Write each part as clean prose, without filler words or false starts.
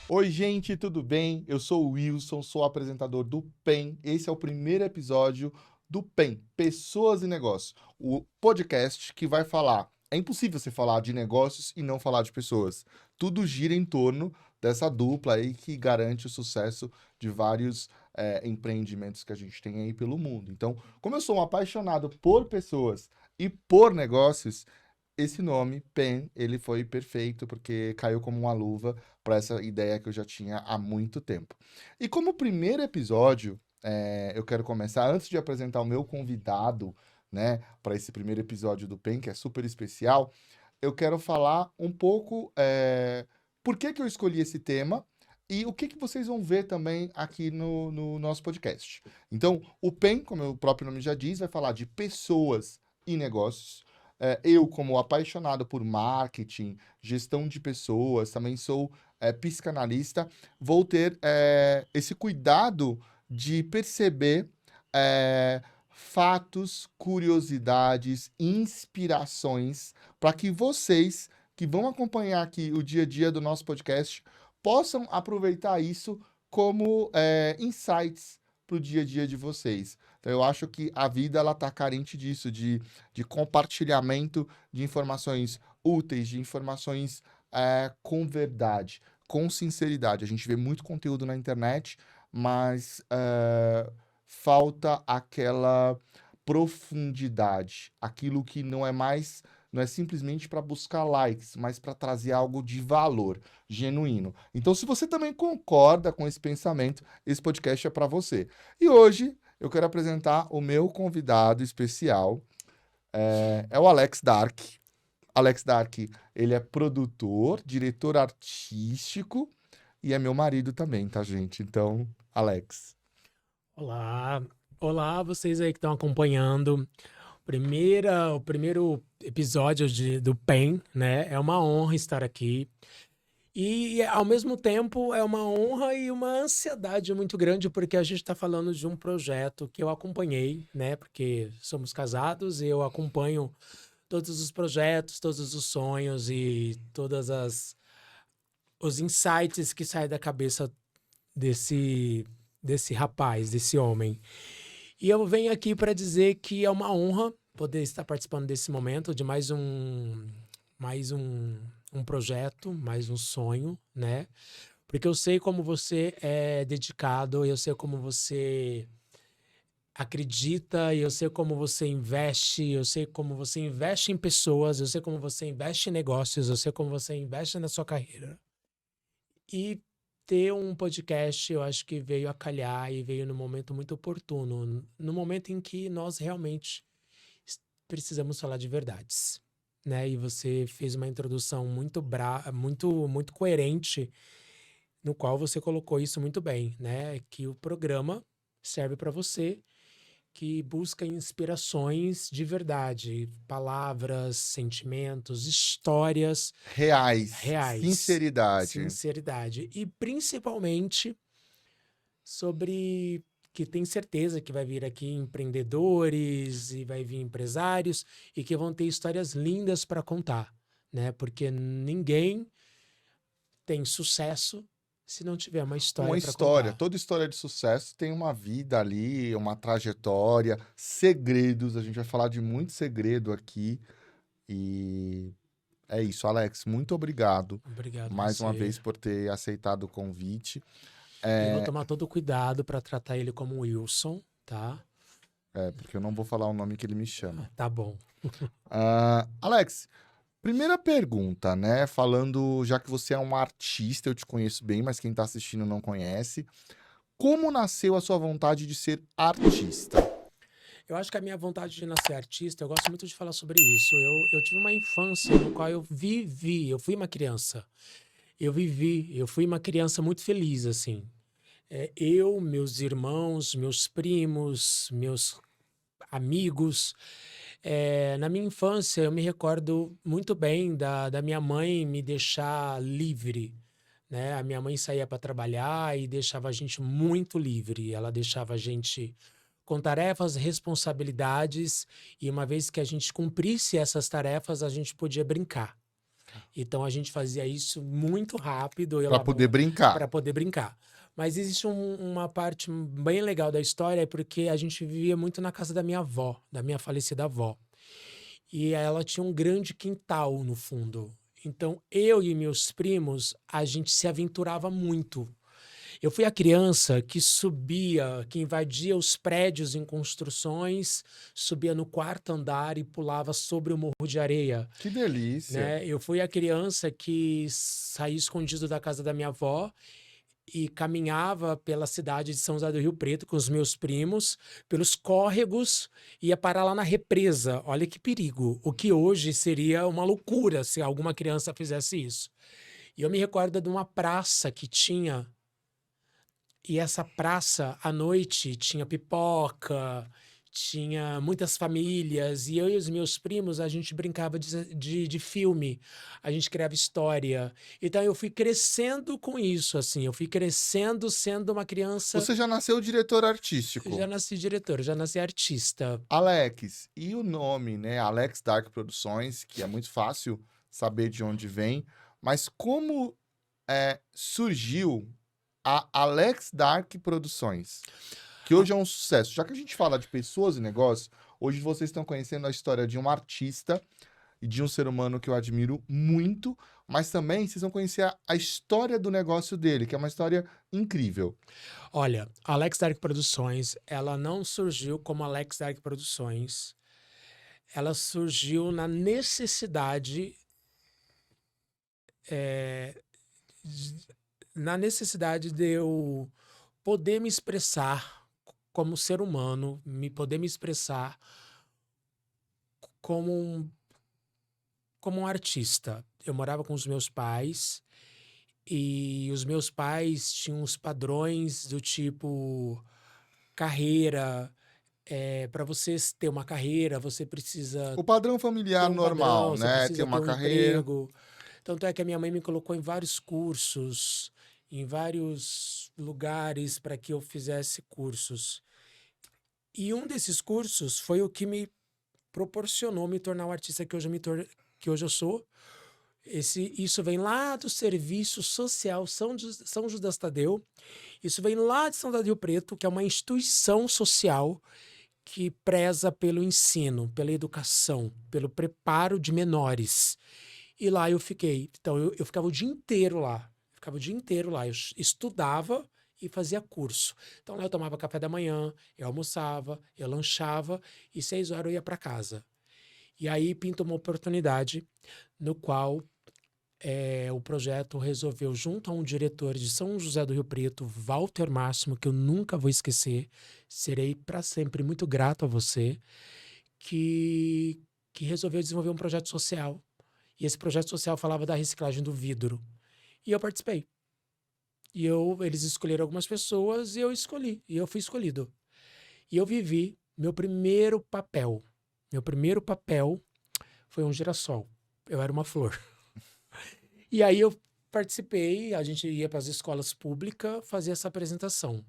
Oi, gente, tudo bem? Eu sou o Wilson, sou o apresentador do PEN. Esse é o primeiro episódio do PEN, Pessoas e Negócios, o podcast que vai falar. É impossível você falar de negócios e não falar de pessoas. Tudo gira em torno dessa dupla aí que garante o sucesso de vários empreendimentos que a gente tem aí pelo mundo. Então, como eu sou um apaixonado por pessoas e por negócios, esse nome, PEN, ele foi perfeito porque caiu como uma luva para essa ideia que eu já tinha há muito tempo. E como primeiro episódio, eu quero começar, antes de apresentar o meu convidado, né, para esse primeiro episódio do PEN, que é super especial, eu quero falar um pouco por que que eu escolhi esse tema e o que que vocês vão ver também aqui no nosso podcast. Então, o PEN, como o próprio nome já diz, vai falar de pessoas e negócios. Eu, como apaixonado por marketing, gestão de pessoas, também sou psicanalista, vou ter esse cuidado de perceber fatos, curiosidades, inspirações, para que vocês que vão acompanhar aqui o dia a dia do nosso podcast possam aproveitar isso como insights para o dia a dia de vocês. Então, eu acho que a vida ela está carente disso, de compartilhamento de informações úteis, de informações com verdade, com sinceridade. A gente vê muito conteúdo na internet, mas falta aquela profundidade, aquilo que não é simplesmente para buscar likes, mas para trazer algo de valor genuíno. Então, se você também concorda com esse pensamento, esse podcast é para você. E hoje eu quero apresentar o meu convidado especial, é o Alex Dark. Alex Dark, ele é produtor, diretor artístico e é meu marido também, tá, gente? Então, Alex. Olá, olá vocês aí que estão acompanhando o primeiro episódio do PEN, né? É uma honra estar aqui e ao mesmo tempo é uma honra e uma ansiedade muito grande porque a gente está falando de um projeto que eu acompanhei, né? Porque somos casados e eu acompanho todos os projetos, todos os sonhos e todas as os insights que saem da cabeça desse desse rapaz, desse homem. E eu venho aqui para dizer que é uma honra poder estar participando desse momento de mais um projeto, mais um sonho, né? Porque eu sei como você é dedicado, eu sei como você acredita, eu sei como você investe, eu sei como você investe em pessoas, eu sei como você investe em negócios, eu sei como você investe na sua carreira. E ter um podcast, eu acho que veio a calhar e veio no momento muito oportuno, no momento em que nós realmente precisamos falar de verdades, né? E você fez uma introdução muito coerente, no qual você colocou isso muito bem, né? Que o programa serve para você que busca inspirações de verdade, palavras, sentimentos, histórias Reais, reais, sinceridade. sinceridade e principalmente sobre que tem certeza que vai vir aqui empreendedores e vai vir empresários e que vão ter histórias lindas para contar, né? Porque ninguém tem sucesso se não tiver uma Uma história para história, contar. toda história de sucesso tem uma vida ali, uma trajetória, segredos. A gente vai falar de muito segredo aqui. E é isso, Alex. Muito obrigado Obrigado mais uma você. vez por ter aceitado o convite. E eu vou É, tomar todo o cuidado para tratar ele como Wilson, tá? porque eu não vou falar o nome que ele me chama. Tá bom. Alex, primeira pergunta, né? Falando, já que você é um artista, eu te conheço bem, mas quem tá assistindo não conhece. Como nasceu a sua vontade de ser artista? Eu acho que a minha vontade de nascer artista, eu gosto muito de falar sobre isso. Eu tive uma infância no qual eu fui uma criança. Eu fui uma criança muito feliz, assim. Eu, meus irmãos, meus primos, meus amigos. Na minha infância, eu me recordo muito bem da minha mãe me deixar livre, né? A minha mãe saía para trabalhar e deixava a gente muito livre. Ela deixava a gente com tarefas, responsabilidades, e uma vez que a gente cumprisse essas tarefas, a gente podia brincar. Então a gente fazia isso muito rápido, eu Pra poder brincar. para poder brincar. Mas existe uma parte bem legal da história, é porque a gente vivia muito na casa da minha avó, da minha falecida avó. E ela tinha um grande quintal no fundo. Então eu e meus primos, a gente se aventurava muito. Eu fui a criança que subia, que invadia os prédios em construções, subia no quarto andar e pulava sobre o morro de areia, Que delícia. né? Eu fui a criança que saía escondido da casa da minha avó e caminhava pela cidade de São José do Rio Preto com os meus primos, pelos córregos, ia parar lá na represa. Olha que perigo. O que hoje seria uma loucura se alguma criança fizesse isso. E eu me recordo de uma praça que tinha, e essa praça, à noite, tinha pipoca, tinha muitas famílias, e eu e os meus primos, a gente brincava de filme, a gente criava história. Então eu fui crescendo com isso, assim, eu fui crescendo sendo uma criança. Você já nasceu diretor Eu artístico. já nasci diretor, eu já nasci artista. Alex, e o nome, né? Alex Dark Produções, que é muito fácil saber de onde vem, mas como surgiu a Alex Dark Produções, que hoje é um sucesso? Já que a gente fala de pessoas e negócios, hoje vocês estão conhecendo a história de um artista e de um ser humano que eu admiro muito, mas também vocês vão conhecer a história do negócio dele, que é uma história incrível. Olha, a Alex Dark Produções, ela não surgiu como Alex Dark Produções, ela surgiu na necessidade, eh, de- na necessidade de eu poder me expressar como ser humano, poder me expressar como como um artista. Eu morava com os meus pais e os meus pais tinham os padrões do tipo carreira. Para você ter uma carreira, você precisa O padrão ter familiar um normal, padrão, você né? Ter precisa ter uma um carreira. emprego. Tanto é que a minha mãe me colocou em vários cursos, em vários lugares para que eu fizesse cursos. E um desses cursos foi o que me proporcionou me tornar o artista que hoje, que hoje eu sou. Isso vem lá do Serviço Social São Judas Tadeu. Isso vem lá de São José do Rio Preto, que é uma instituição social que preza pelo ensino, pela educação, pelo preparo de menores. E lá eu fiquei. Então eu ficava o dia inteiro lá. Ficava o dia inteiro lá. Eu estudava e fazia curso. Então lá eu tomava café da manhã, eu almoçava, eu lanchava e 6 horas eu ia para casa. E aí pintou uma oportunidade no qual o projeto resolveu, junto a um diretor de São José do Rio Preto, Walter Máximo, que eu nunca vou esquecer, serei para sempre muito grato a você, que, que resolveu desenvolver um projeto social. E esse projeto social falava da reciclagem do vidro. E eu participei. Eles escolheram algumas pessoas e eu escolhi. E eu fui escolhido. E eu vivi meu primeiro papel. Meu primeiro papel foi um girassol. Eu era uma flor. E aí eu participei, a gente ia para as escolas públicas fazer essa apresentação.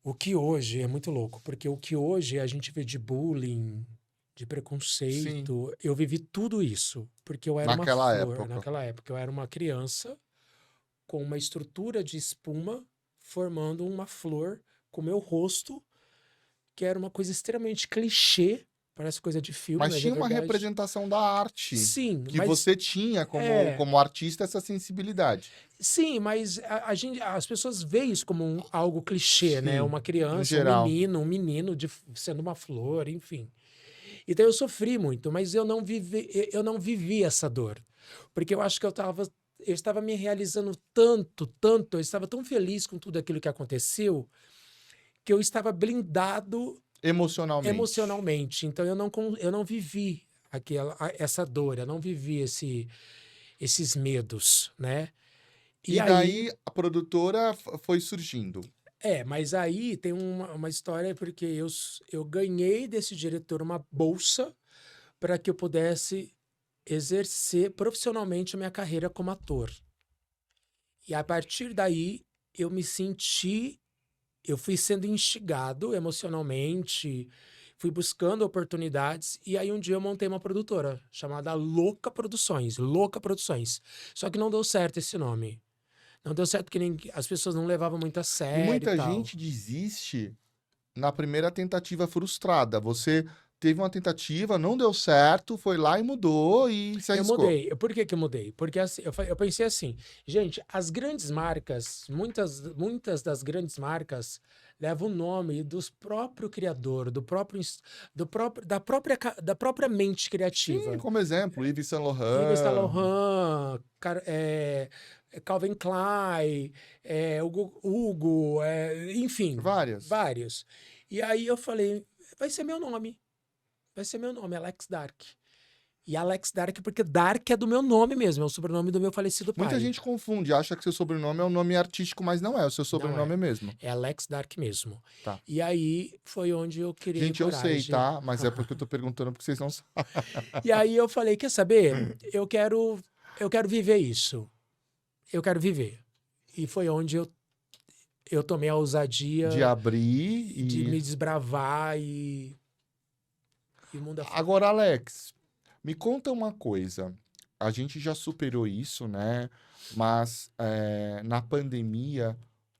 O que hoje é muito louco, porque o que hoje a gente vê de bullying, de Sim, preconceito, eu vivi tudo isso, porque eu era uma naquela flor. época. Naquela época eu era uma criança com uma estrutura de espuma formando uma flor com meu rosto, que era uma coisa extremamente clichê, parece coisa de filme, Mas mas é tinha uma verdade. representação da arte, Sim, que mas você tinha é, como artista essa sensibilidade. sim, mas as pessoas veem isso como algo clichê, né? Sim, Uma no criança, geral. um menino sendo uma flor, enfim. Então eu sofri muito, mas eu não vivi essa dor. Porque eu acho que eu estava me realizando tanto, tanto, eu estava tão feliz com tudo aquilo que aconteceu, que eu estava blindado Emocionalmente. emocionalmente. Então eu não vivi essa dor, eu não vivi esses medos, né? E E aí daí a produtora foi surgindo. mas aí tem uma história porque eu ganhei desse diretor uma bolsa para que eu pudesse exercer profissionalmente a minha carreira como ator. E a partir daí eu fui sendo instigado emocionalmente, fui buscando oportunidades e aí um dia eu montei uma produtora chamada Louca Produções, Louca Produções. Só que não deu certo esse nome. Não deu certo porque as pessoas não levavam muito a E sério e muita tal. gente desiste na primeira tentativa frustrada. Você teve uma tentativa, não deu certo, foi lá e mudou e se Eu arriscou. mudei. Por que que eu mudei? Porque assim, eu pensei assim, gente, as grandes marcas, muitas das grandes marcas levam o nome dos próprio criador, da própria mente Sim, criativa. como exemplo, Yves Saint Yves Saint Laurent, Laurent, Calvin Klein, Hugo, enfim, várias. vários. E aí eu falei, vai ser meu nome. Vai ser meu nome, Alex Dark. E Alex Dark, porque Dark é do meu nome mesmo, é o sobrenome do meu falecido Muita pai. gente confunde, acha que seu sobrenome é um nome artístico, mas não é, o seu Não é. sobrenome mesmo. É Alex Dark mesmo. Tá. E aí foi onde eu criei Gente, eu sei, coragem. tá? Mas é porque eu tô perguntando porque vocês não sabem. E aí eu falei, quer saber? Eu quero viver isso. Eu quero viver. E foi onde eu tomei a De ousadia abrir de e. me desbravar e mundo afora. Agora, Alex, me conta uma coisa. A gente já superou isso, né? Mas na pandemia,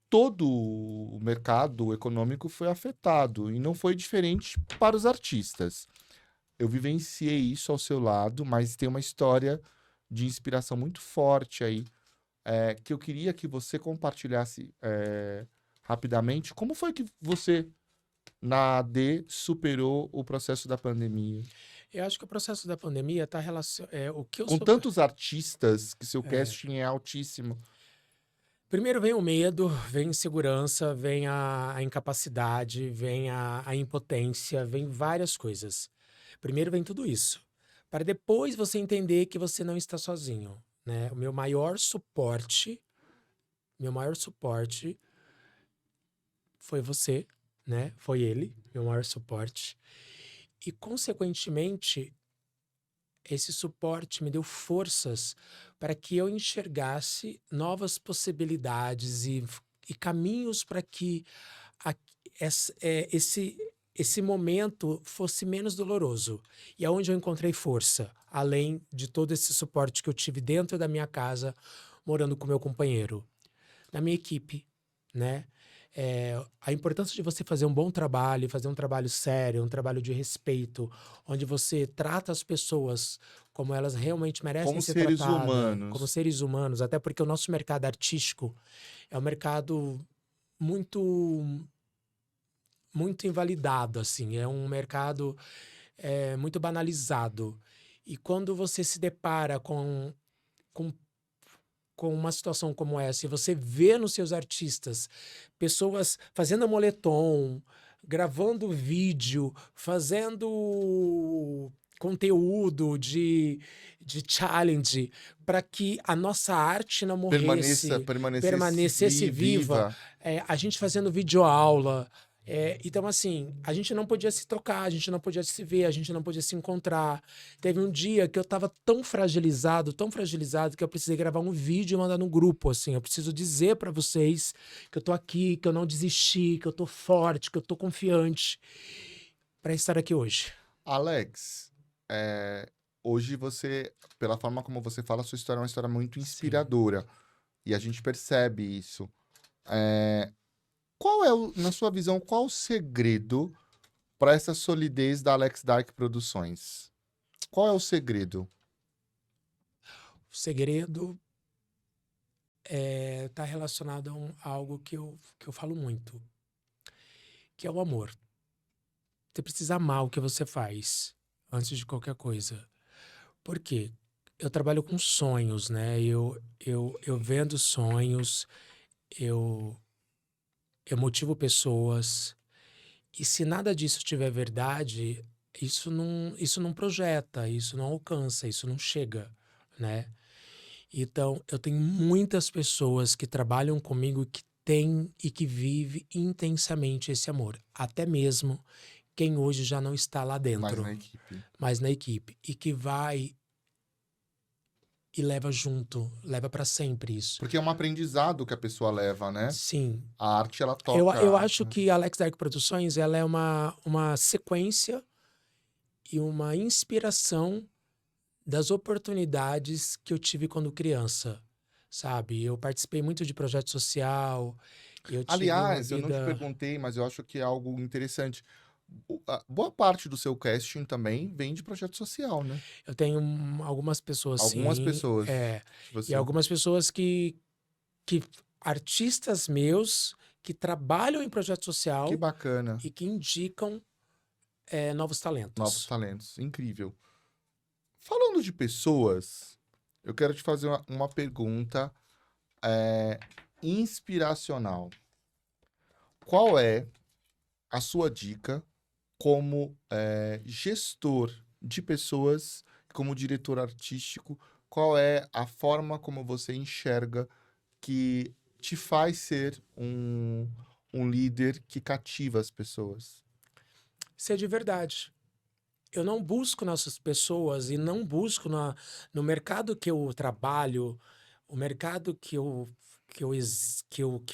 todo o mercado econômico foi afetado e não foi diferente para os artistas. Eu vivenciei isso ao seu lado, mas tem uma história de inspiração muito forte aí, que eu queria que você compartilhasse rapidamente. Como foi que você, na AD, superou o processo da pandemia? Eu acho que o processo da pandemia está relacionado. O que eu Com sou. tantos artistas, que seu É, casting é altíssimo. primeiro vem o medo, vem a insegurança, vem a incapacidade, vem a impotência, vem várias coisas. Primeiro vem tudo isso, para depois você entender que você não está sozinho, né? O meu maior suporte foi você, né? Foi ele, meu maior suporte. E, consequentemente, esse suporte me deu forças para que eu enxergasse novas possibilidades e caminhos para que a- esse momento fosse menos doloroso. E é onde eu encontrei força, além de todo esse suporte que eu tive dentro da minha casa, morando com meu companheiro, na minha equipe, né? A importância de você fazer um bom trabalho, fazer um trabalho sério, um trabalho de respeito, onde você trata as pessoas como elas realmente merecem Como ser seres tratadas, como humanos. seres humanos, até porque o nosso mercado artístico é um mercado muito muito invalidado, assim, é um mercado muito banalizado. E quando você se depara com com uma situação como essa e você vê nos seus artistas pessoas fazendo moletom, gravando vídeo, fazendo conteúdo de challenge para que a nossa arte não morresse, Permanecesse permanecesse viva, viva. a gente fazendo videoaula. Então, assim, a gente não podia se tocar, a gente não podia se ver, a gente não podia se encontrar. Teve um dia que eu tava tão fragilizado, que eu precisei gravar um vídeo e mandar no grupo, assim. Eu preciso dizer pra vocês que eu tô aqui, que eu não desisti, que eu tô forte, que eu tô confiante pra estar aqui hoje. Alex, hoje você, pela forma como você fala, sua história é uma história muito Sim. inspiradora. E a gente percebe isso. Na sua visão, qual o segredo para essa solidez da Alex Dark Produções? Qual é o segredo? O segredo tá relacionado a algo que eu falo muito, que é o amor. Você precisa amar o que você faz antes de qualquer coisa. Por quê? Eu trabalho com sonhos, né? Eu vendo sonhos, eu, eu motivo pessoas. E se nada disso tiver verdade, isso não projeta, isso não alcança, isso não chega, né? Então, eu tenho muitas pessoas que trabalham comigo que têm e que vivem intensamente esse amor. Até mesmo quem hoje já não está lá Mais na dentro, equipe. mas na equipe. E que vai e leva junto, leva para sempre isso. Porque é um aprendizado que a pessoa leva, né? Sim. A arte, ela Eu toca. acho que a Alex Dark Produções, ela é uma sequência e uma inspiração das oportunidades que eu tive quando criança, sabe? Eu participei muito de projeto social, eu tive uma Aliás, eu não te vida. perguntei, mas eu acho que é algo interessante. Boa parte do seu casting também vem de projeto social, né? Eu tenho algumas pessoas, Algumas sim, pessoas que e você. algumas pessoas que artistas meus que trabalham em projeto Que social bacana. e que indicam novos Novos talentos. talentos. Incrível. Falando de pessoas, eu quero te fazer uma pergunta é, inspiracional. Qual é a sua dica como gestor de pessoas, como diretor artístico? Qual é a forma como você enxerga que te faz ser um líder que cativa as pessoas? Ser de verdade. Eu não busco nessas pessoas e não busco no mercado que eu trabalho, o mercado que eu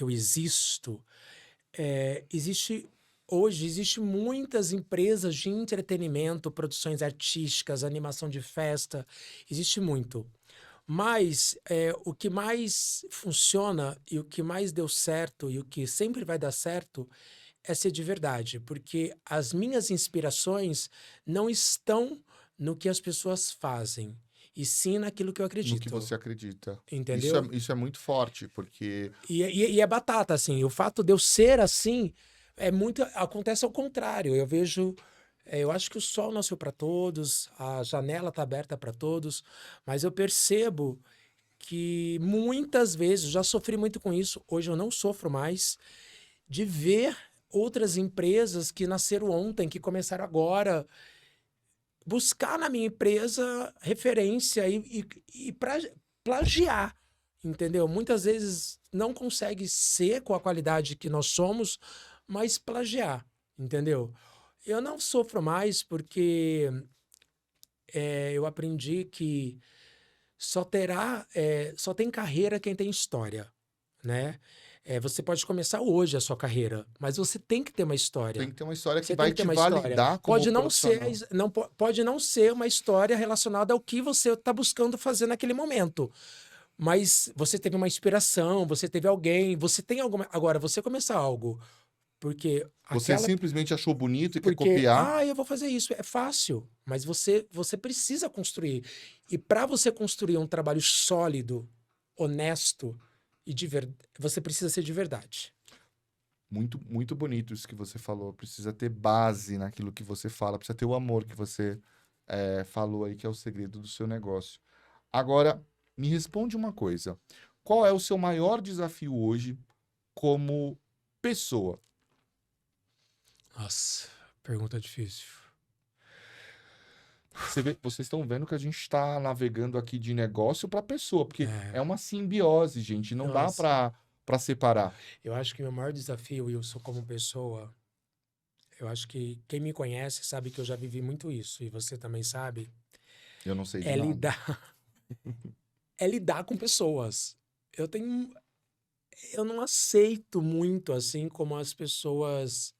existo. Existe muitas empresas de entretenimento, produções artísticas, animação de festa, existe muito. Mas o que mais funciona e o que mais deu certo e o que sempre vai dar certo é ser de verdade, porque as minhas inspirações não estão no que as pessoas fazem, e sim naquilo que eu No que acredito, você acredita. entendeu? Isso é muito forte, porque E é batata, assim, o fato de eu ser assim acontece ao contrário. Eu acho que o sol nasceu para todos, a janela está aberta para todos, mas eu percebo que muitas vezes, eu já sofri muito com isso, hoje eu não sofro mais, de ver outras empresas que nasceram ontem, que começaram agora, buscar na minha empresa referência e plagiar, entendeu? Muitas vezes não consegue ser com a qualidade que nós somos, mas plagiar, entendeu? Eu não sofro mais porque eu aprendi que só tem carreira quem tem história, né? Você pode começar hoje a sua carreira, mas você tem que ter uma tem história. que ter uma história que Você tem vai que ter te uma história. validar como Pode não ser, profissional. pode não ser uma história relacionada ao que você está buscando fazer naquele momento. Mas você teve uma inspiração, você teve alguém, você tem alguma. Agora, você começar algo, porque Você aquela. simplesmente achou bonito e quer Porque, copiar. eu vou fazer isso. É fácil, mas você precisa construir. E para você construir um trabalho sólido, honesto e você precisa ser de verdade. Muito, muito bonito isso que você falou. Precisa ter base naquilo que você fala, precisa ter o amor que você falou aí, que é o segredo do seu negócio. Agora, me responde uma coisa. Qual é o seu maior desafio hoje como pessoa? Nossa, pergunta difícil. Vocês estão vendo que a gente está navegando aqui de negócio para pessoa, porque É, é uma simbiose, gente. Não dá nossa, para separar. eu acho que meu maior desafio, Wilson, como pessoa, eu acho que quem me conhece sabe que eu já vivi muito isso, e você também sabe, Eu não sei de é nada. lidar, é lidar com pessoas. Eu tenho, eu não aceito muito assim como as pessoas.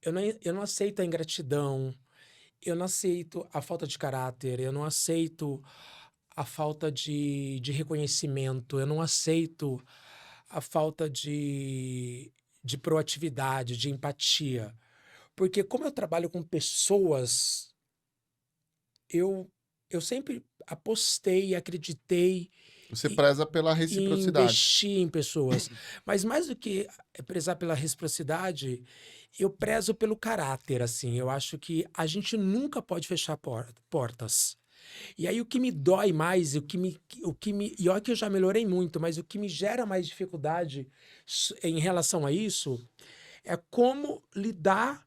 Eu não aceito a ingratidão, eu não aceito a falta de caráter, eu não aceito a falta de reconhecimento, eu não aceito a falta de proatividade, de empatia. Porque como eu trabalho com pessoas, eu, eu sempre apostei, acreditei Você e, preza pela e reciprocidade. investi em pessoas. Mas mais do que prezar pela reciprocidade, eu prezo pelo caráter, assim. Eu acho que a gente nunca pode fechar portas. E aí o que me dói mais, e olha que eu já melhorei muito, mas o que me gera mais dificuldade em relação a isso é como lidar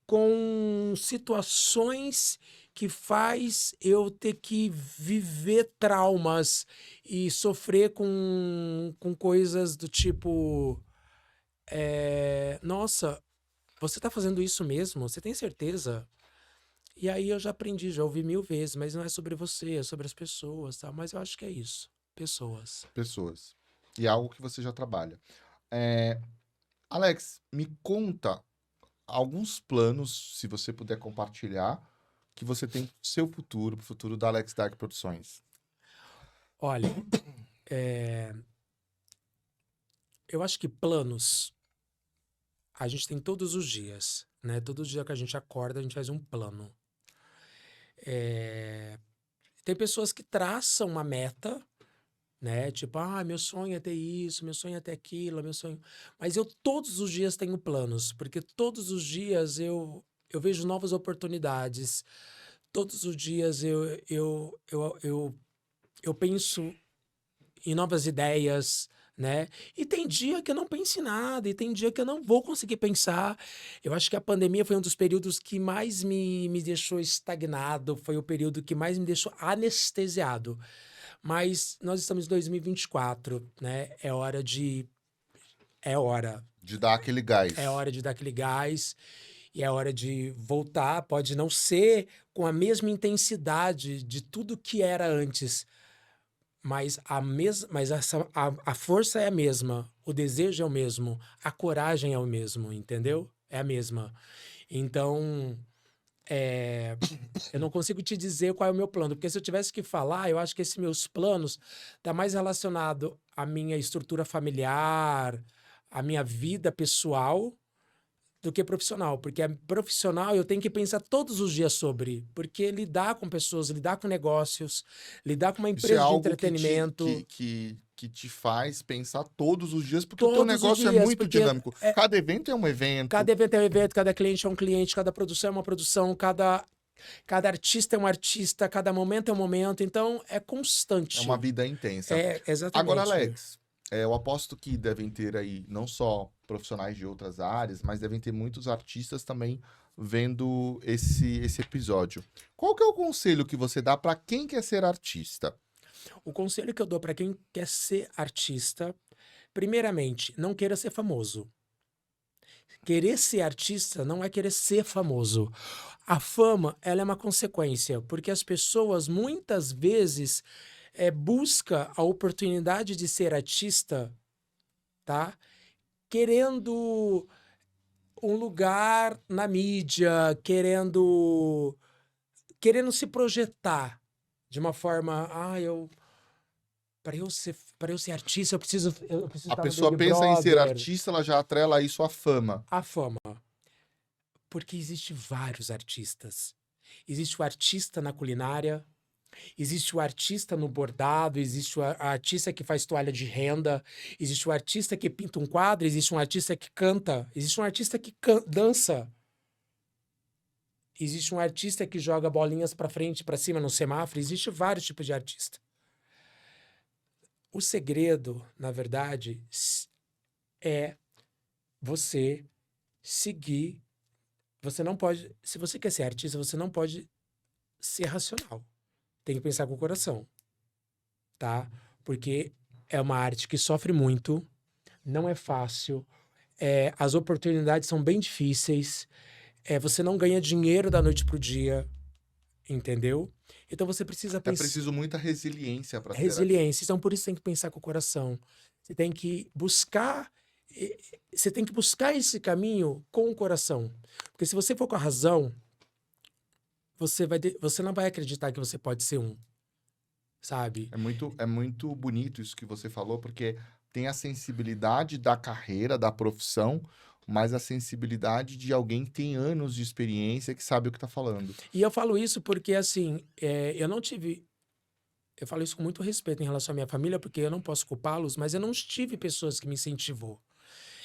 com situações que faz eu ter que viver traumas e sofrer com coisas do tipo, nossa, você tá fazendo isso mesmo? Você tem certeza? E aí eu já aprendi, já ouvi 1000 vezes, mas não é sobre você, é sobre as pessoas, tá? Mas eu acho que é isso, pessoas. Pessoas. E é algo que você já trabalha. É, Alex, me conta alguns planos, se você puder compartilhar, que você tem pro seu futuro, pro futuro da Alex Dark Produções. Olha, eu acho que planos a gente tem todos os dias, né? Todo dia que a gente acorda, a gente faz um plano. É, Tem pessoas que traçam uma meta, né? Tipo, meu sonho é ter isso, meu sonho é ter aquilo, meu sonho. Mas eu todos os dias tenho planos, porque todos os dias eu vejo novas oportunidades. Todos os dias eu penso em novas ideias, né? E tem dia que eu não penso em nada, e tem dia que eu não vou conseguir pensar. Eu acho que a pandemia foi um dos períodos que mais me deixou estagnado, foi o período que mais me deixou anestesiado. Mas nós estamos em 2024, né? É hora de. É hora. De dar aquele É gás. hora de dar aquele gás e é hora de voltar. Pode não ser com a mesma intensidade de tudo que era antes, mas a força é a mesma, o desejo é o mesmo, a coragem é o mesmo, entendeu? É a mesma. Então, eu não consigo te dizer qual é o meu plano, porque se eu tivesse que falar, eu acho que esses meus planos tá mais relacionado à minha estrutura familiar, à minha vida pessoal, do que profissional, porque profissional eu tenho que pensar todos os dias sobre, porque lidar com pessoas, lidar com negócios, lidar com uma Isso é empresa de algo que entretenimento, te faz pensar todos os dias, porque o teu todos os negócio é dias, muito porque dinâmico. Cada evento é um evento, cada evento é um evento, cada cliente é um cliente, cada produção é uma produção, cada artista é um artista, cada momento é um momento, então é é uma constante. vida intensa. É, Agora, exatamente. Alex, eu aposto que devem ter aí não só profissionais de outras áreas, mas devem ter muitos artistas também vendo esse episódio. Qual que é o conselho que você dá para quem quer ser artista? O conselho que eu dou para quem quer ser artista, primeiramente, não queira ser famoso. Querer ser artista não é querer ser famoso. A fama, ela é uma consequência, porque as pessoas muitas vezes buscam a oportunidade de ser artista, tá? Querendo um lugar na mídia, querendo se projetar de uma forma, para eu ser artista, eu preciso A estar no pessoa Big pensa em ser Brother. artista, ela já atrela isso à fama. A fama. Porque existe vários artistas. Existe o artista na culinária, existe o artista no bordado, existe o artista que faz toalha de renda, existe o artista que pinta um quadro, existe um artista que canta, existe um artista que dança, existe um artista que joga bolinhas para frente, para cima no semáforo, existe vários tipos de artista. O segredo, na verdade, é você seguir. Você não pode, se você quer ser artista, você não pode ser racional. Tem que pensar com o coração, tá? Porque é uma arte que sofre muito, não é fácil, as oportunidades são bem difíceis, você não ganha dinheiro da noite pro dia, entendeu? Então você precisa É pensar. preciso muita resiliência para ser artista. Resiliência. Então por isso tem que pensar com o coração. Você tem que buscar. Você tem que buscar esse caminho com o coração. Porque se você for com a razão, você não vai acreditar que você pode ser um, sabe? É muito bonito isso que você falou, porque tem a sensibilidade da carreira, da profissão, mas a sensibilidade de alguém que tem anos de experiência que sabe o que está falando. E eu falo isso porque, assim, eu não tive. Eu falo isso com muito respeito em relação à minha família, porque eu não posso culpá-los, mas eu não tive pessoas que me incentivou.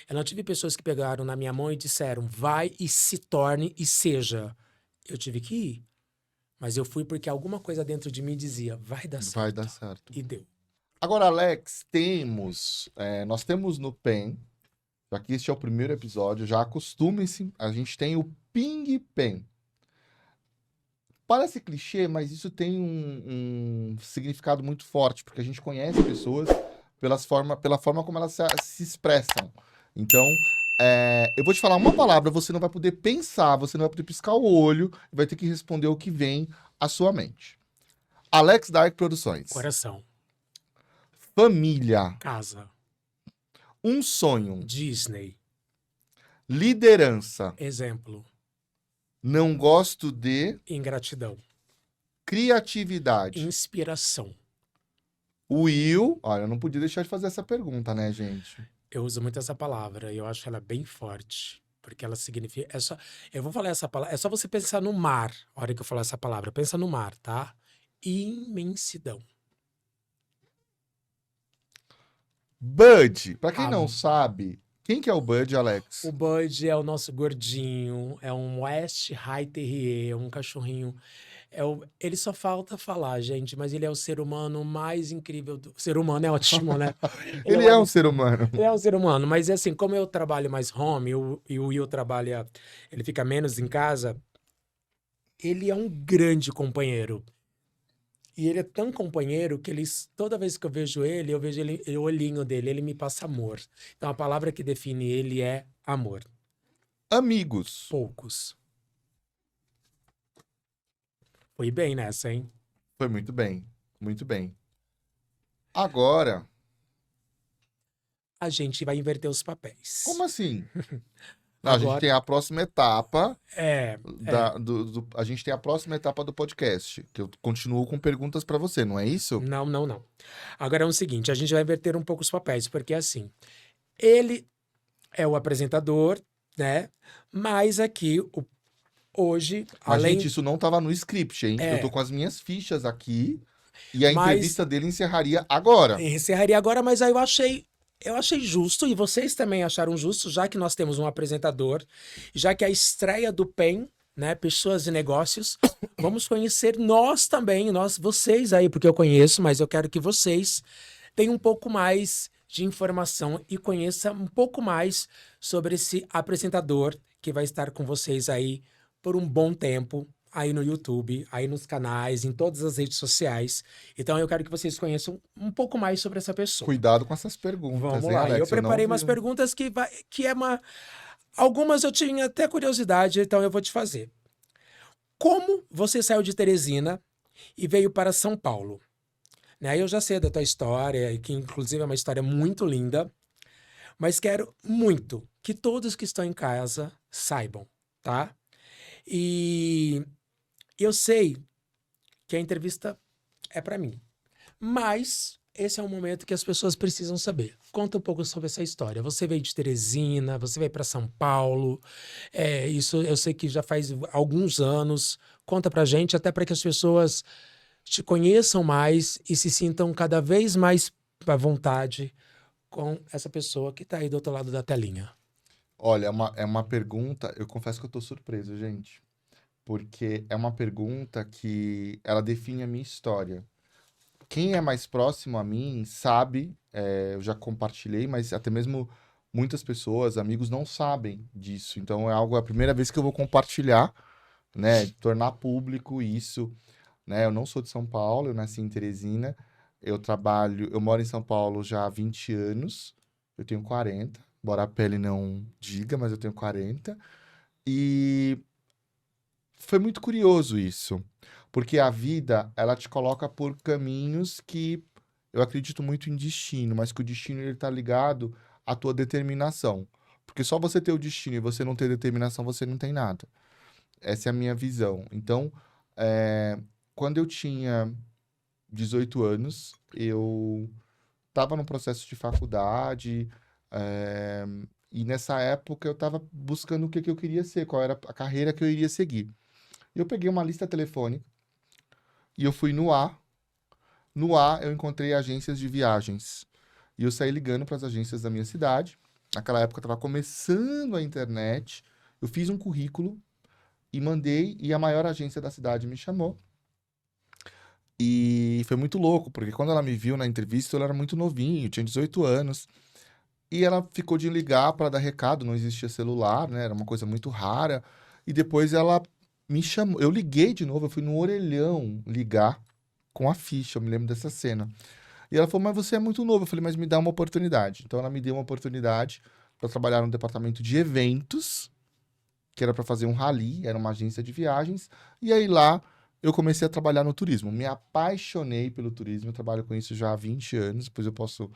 Eu não tive pessoas que pegaram na minha mão e disseram, vai e se torne e seja. Eu tive que ir. Mas eu fui porque alguma coisa dentro de mim dizia, vai dar certo. Vai dar certo. E deu. Agora, Alex, nós temos no PEN, já que este é o primeiro episódio, já acostumem-se, a gente tem o Ping Pen. Parece clichê, mas isso tem um significado muito forte, porque a gente conhece pessoas pela forma como elas se expressam. Então, Eu vou te falar uma palavra, você não vai poder pensar, você não vai poder piscar o olho, vai ter que responder o que vem à sua mente. Alex Dark Produções. Coração. Família. Casa. Um sonho. Disney. Liderança. Exemplo. Não gosto de Ingratidão. criatividade. Inspiração. Will, olha, eu não podia deixar de fazer essa pergunta, né, gente? Eu uso muito essa palavra e eu acho ela bem forte. Porque ela significa. Eu vou falar essa palavra. É só você pensar no mar. A hora que eu falar essa palavra. Pensa no mar, tá? Imensidão. Bud, pra quem Ah, não sabe, quem que é o Bud, Alex? O Bud é o nosso gordinho. É um West High Terrier. É um cachorrinho. Ele só falta falar, gente, mas ele é o ser humano mais incrível do. Ser humano é ótimo, né? Ele é um ser humano. Ele é um ser humano, mas assim, como eu trabalho mais home e o Will trabalha, ele fica menos em casa, ele é um grande companheiro. E ele é tão companheiro que toda vez que eu vejo ele, o olhinho dele, ele me passa amor. Então a palavra que define ele é amor. Amigos. Poucos. Foi bem nessa, hein? Foi muito bem, muito bem. Agora, A gente vai inverter os papéis. como assim? Não, a gente Agora, tem a próxima etapa é, a gente tem a próxima etapa do podcast, que eu continuo com perguntas pra você, não é isso? Não. Agora é o seguinte, a gente vai inverter um pouco os papéis, porque assim, ele é o apresentador, né? Mas aqui, hoje, Mas, além... gente, isso não tava no script, hein? Eu tô É, com as minhas fichas aqui e a mas entrevista dele encerraria agora. encerraria agora, mas aí eu achei justo, e vocês também acharam justo, já que nós temos um apresentador, já que a estreia do PEN, né, Pessoas e Negócios, vamos conhecer nós também, vocês aí, porque eu conheço, mas eu quero que vocês tenham um pouco mais de informação e conheçam um pouco mais sobre esse apresentador que vai estar com vocês aí por um bom tempo, aí no YouTube, aí nos canais, em todas as redes sociais. Então eu quero que vocês conheçam um pouco mais sobre essa pessoa. Cuidado com essas perguntas, Vamos hein, lá. Alex? Eu preparei não umas vi. perguntas que é uma... Algumas eu tinha até curiosidade, então eu vou te fazer. Como você saiu de Teresina e veio para São Paulo? Né? Eu já sei da tua história, que inclusive é uma história muito linda, mas quero muito que todos que estão em casa saibam, tá? E eu sei que a entrevista é para mim, mas esse é um momento que as pessoas precisam saber. Conta um pouco sobre essa história. Você veio de Teresina, você veio para São Paulo, isso eu sei que já faz alguns anos. Conta pra gente, até para que as pessoas te conheçam mais e se sintam cada vez mais à vontade com essa pessoa que está aí do outro lado da telinha. Olha, é uma pergunta, eu confesso que eu tô surpreso, gente. Porque é uma pergunta que ela define a minha história. Quem é mais próximo a mim sabe, eu já compartilhei, mas até mesmo muitas pessoas, amigos, não sabem disso. Então é a primeira vez que eu vou compartilhar, né? Tornar público isso, né? Eu não sou de São Paulo, eu nasci em Teresina. Eu moro em São Paulo já há 20 anos. Eu tenho 40, embora a pele não diga, mas eu tenho 40. E foi muito curioso isso, porque a vida, ela te coloca por caminhos que eu acredito muito em destino, mas que o destino ele tá ligado à tua determinação. Porque só você ter o destino e você não ter determinação, você não tem nada. Essa é a minha visão. Então, quando eu tinha 18 anos, eu estava num processo de faculdade, eh, e nessa época eu estava buscando o que que eu queria ser, qual era a carreira que eu iria seguir. E eu peguei uma lista telefônica e eu fui no A. No A eu encontrei agências de viagens. E eu saí ligando para as agências da minha cidade. Naquela época estava começando a internet. Eu fiz um currículo e mandei, e a maior agência da cidade me chamou. E foi muito louco, porque quando ela me viu na entrevista, eu era muito novinho, tinha 18 anos. E ela ficou de ligar para dar recado, não existia celular, né? Era uma coisa muito rara. E depois ela me chamou. Eu liguei de novo, eu fui no orelhão ligar com a ficha, eu me lembro dessa cena. E ela falou, mas você é muito novo. Eu falei, mas me dá uma oportunidade. Então ela me deu uma oportunidade para trabalhar no departamento de eventos, que era para fazer um rally, era uma agência de viagens, e aí lá eu comecei a trabalhar no turismo. Me apaixonei pelo turismo, eu trabalho com isso já há 20 anos, depois eu posso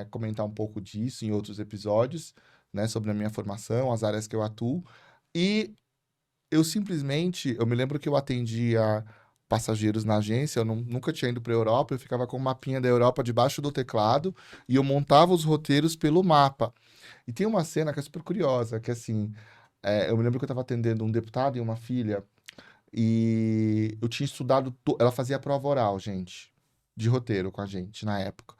comentar um pouco disso em outros episódios, né, sobre a minha formação, as áreas que eu atuo, e eu me lembro que eu atendia passageiros na agência, eu nunca tinha ido para a Europa, eu ficava com o mapinha da Europa debaixo do teclado e eu montava os roteiros pelo mapa. E tem uma cena que é super curiosa, que assim, eu me lembro que eu estava atendendo um deputado e uma filha, e eu tinha estudado, ela fazia prova oral, gente, de roteiro com a gente na época.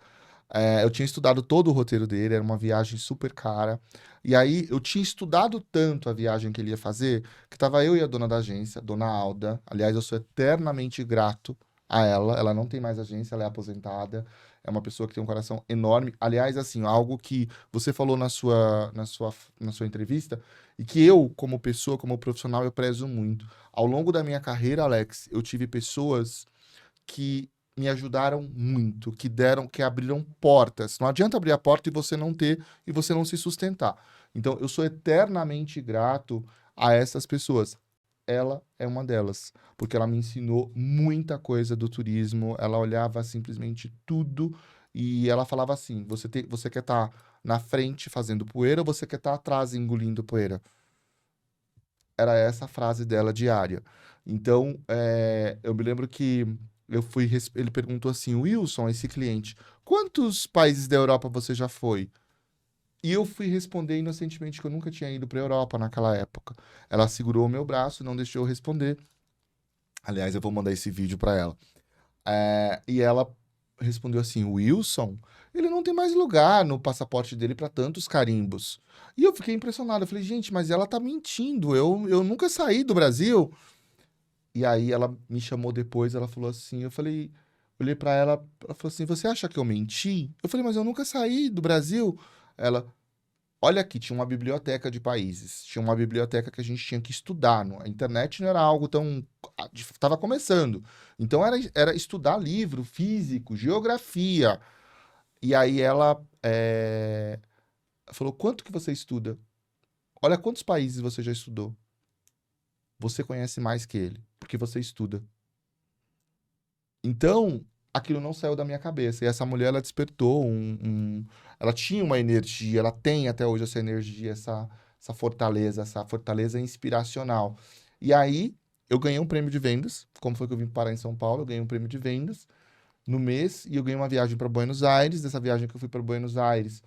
Eu tinha estudado todo o roteiro dele, era uma viagem super cara. E aí eu tinha estudado tanto a viagem que ele ia fazer, que tava eu e a dona da agência, dona Alda. Aliás, eu sou eternamente grato a ela. Ela não tem mais agência, ela é aposentada. É uma pessoa que tem um coração enorme. Aliás, assim, algo que você falou na sua entrevista e que eu, como pessoa, como profissional, eu prezo muito. Ao longo da minha carreira, Alex, eu tive pessoas que me ajudaram muito, que abriram portas. Não adianta abrir a porta e você não se sustentar. Então, eu sou eternamente grato a essas pessoas. Ela é uma delas, porque ela me ensinou muita coisa do turismo. Ela olhava simplesmente tudo e ela falava assim: você quer estar na frente fazendo poeira ou você quer estar atrás engolindo poeira? Era essa a frase dela diária. Então, eu me lembro que ele perguntou assim, Wilson, esse cliente, quantos países da Europa você já foi? E eu fui responder inocentemente que eu nunca tinha ido para a Europa naquela época. Ela segurou o meu braço, não deixou eu responder. Aliás, eu vou mandar esse vídeo para ela. E ela respondeu assim: Wilson, ele não tem mais lugar no passaporte dele para tantos carimbos. E eu fiquei impressionado. Eu falei, gente, mas ela tá mentindo. Eu nunca saí do Brasil. E aí ela me chamou depois, ela falou assim, olhei pra ela falou assim, você acha que eu menti? Eu falei, mas eu nunca saí do Brasil. Ela, olha aqui, tinha uma biblioteca de países, tinha uma biblioteca que a gente tinha que estudar, a internet não era algo tão, estava começando. Então era estudar livro, físico, geografia. E aí ela falou, quanto que você estuda? Olha quantos países você já estudou. Você conhece mais que ele, porque você estuda. Então, aquilo não saiu da minha cabeça. E essa mulher, ela despertou ela tinha uma energia, ela tem até hoje essa energia, essa fortaleza inspiracional. E aí, eu ganhei um prêmio de vendas. Como foi que eu vim parar em São Paulo? Eu ganhei um prêmio de vendas no mês e eu ganhei uma viagem para Buenos Aires. Dessa viagem que eu fui para Buenos Aires,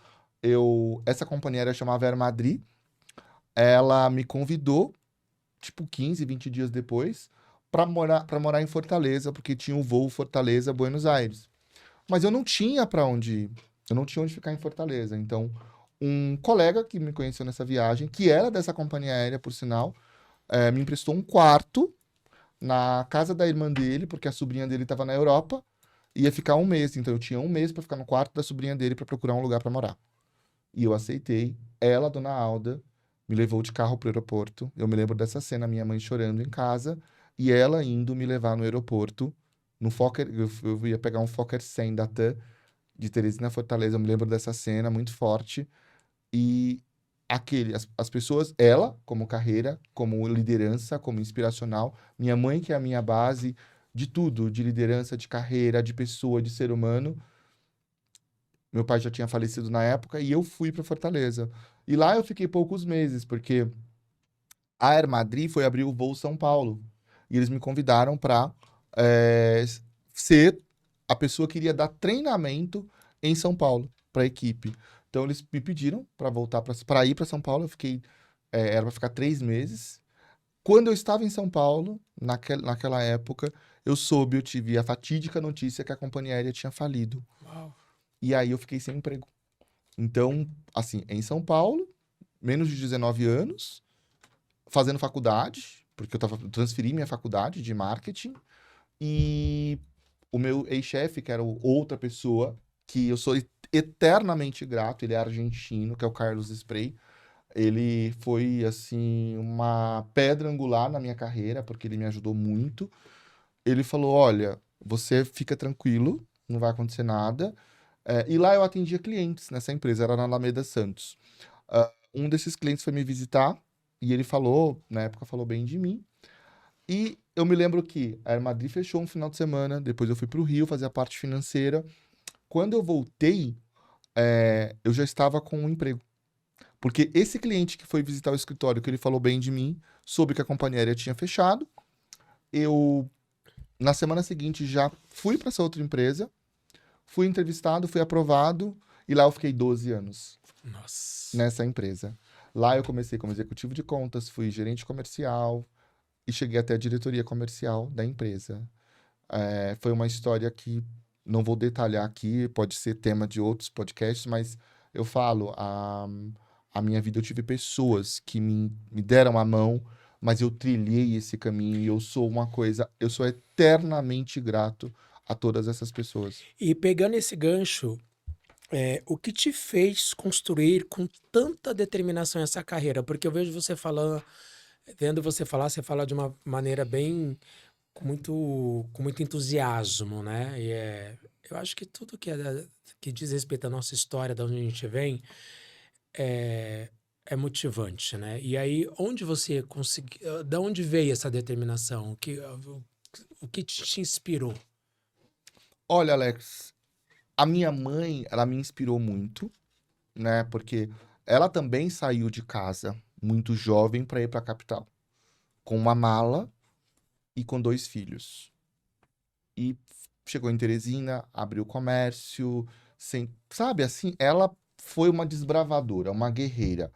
essa companhia era chamada Air Madrid. Ela me convidou tipo 15, 20 dias depois, para morar em Fortaleza, porque tinha um voo Fortaleza-Buenos Aires. Mas eu não tinha para onde ir. Eu não tinha onde ficar em Fortaleza. Então, um colega que me conheceu nessa viagem, que era dessa companhia aérea, por sinal, me emprestou um quarto na casa da irmã dele, porque a sobrinha dele estava na Europa, e ia ficar um mês. Então, eu tinha um mês para ficar no quarto da sobrinha dele para procurar um lugar para morar. E eu aceitei. Ela, dona Alda, me levou de carro pro aeroporto. Eu me lembro dessa cena, minha mãe chorando em casa e ela indo me levar no aeroporto. No Fokker, eu ia pegar um Fokker 100 da TAM de Teresina Fortaleza. Eu me lembro dessa cena muito forte. E as pessoas, ela como carreira, como liderança, como inspiracional, minha mãe que é a minha base de tudo, de liderança, de carreira, de pessoa, de ser humano. Meu pai já tinha falecido na época e eu fui para Fortaleza. E lá eu fiquei poucos meses, porque a Air Madrid foi abrir o voo São Paulo. E eles me convidaram para ser a pessoa que iria dar treinamento em São Paulo para a equipe. Então eles me pediram para voltar para ir para São Paulo. Eu fiquei, era para ficar 3 meses. Quando eu estava em São Paulo, naquela época, eu tive a fatídica notícia que a companhia aérea tinha falido. Uau. E aí eu fiquei sem emprego. Então, assim, em São Paulo, menos de 19 anos, fazendo faculdade, porque eu transferi minha faculdade de marketing, e o meu ex-chefe, que era outra pessoa, que eu sou eternamente grato, ele é argentino, que é o Carlos Spray. Ele foi, assim, uma pedra angular na minha carreira, porque ele me ajudou muito. Ele falou: olha, você fica tranquilo, não vai acontecer nada. E lá eu atendia clientes nessa empresa, era na Alameda Santos. Um desses clientes foi me visitar e ele falou, na época, falou bem de mim. E eu me lembro que a Madrid fechou um final de semana, depois eu fui para o Rio fazer a parte financeira. Quando eu voltei, eu já estava com um emprego. Porque esse cliente que foi visitar o escritório, que ele falou bem de mim, soube que a companhia aérea tinha fechado. Eu, na semana seguinte, já fui para essa outra empresa, fui entrevistado, fui aprovado, e lá eu fiquei 12 anos Nossa. nessa empresa. Lá eu comecei como executivo de contas, fui gerente comercial e cheguei até a diretoria comercial da empresa. Foi uma história que não vou detalhar aqui, pode ser tema de outros podcasts, mas eu falo, a minha vida eu tive pessoas que me deram a mão, mas eu trilhei esse caminho e eu sou eternamente grato a todas essas pessoas. E pegando esse gancho, o que te fez construir com tanta determinação essa carreira? Porque eu vejo você falando, vendo você falar, você fala de uma maneira bem, com muito entusiasmo, né? Eu acho que tudo que diz respeito à nossa história, de onde a gente vem, é motivante, né? E aí, onde você conseguiu, da onde veio essa determinação? O que te inspirou? Olha, Alex, a minha mãe, ela me inspirou muito, né? Porque ela também saiu de casa muito jovem para ir para a capital, com uma mala e com 2 filhos. E chegou em Teresina, abriu comércio, sabe assim, ela foi uma desbravadora, uma guerreira.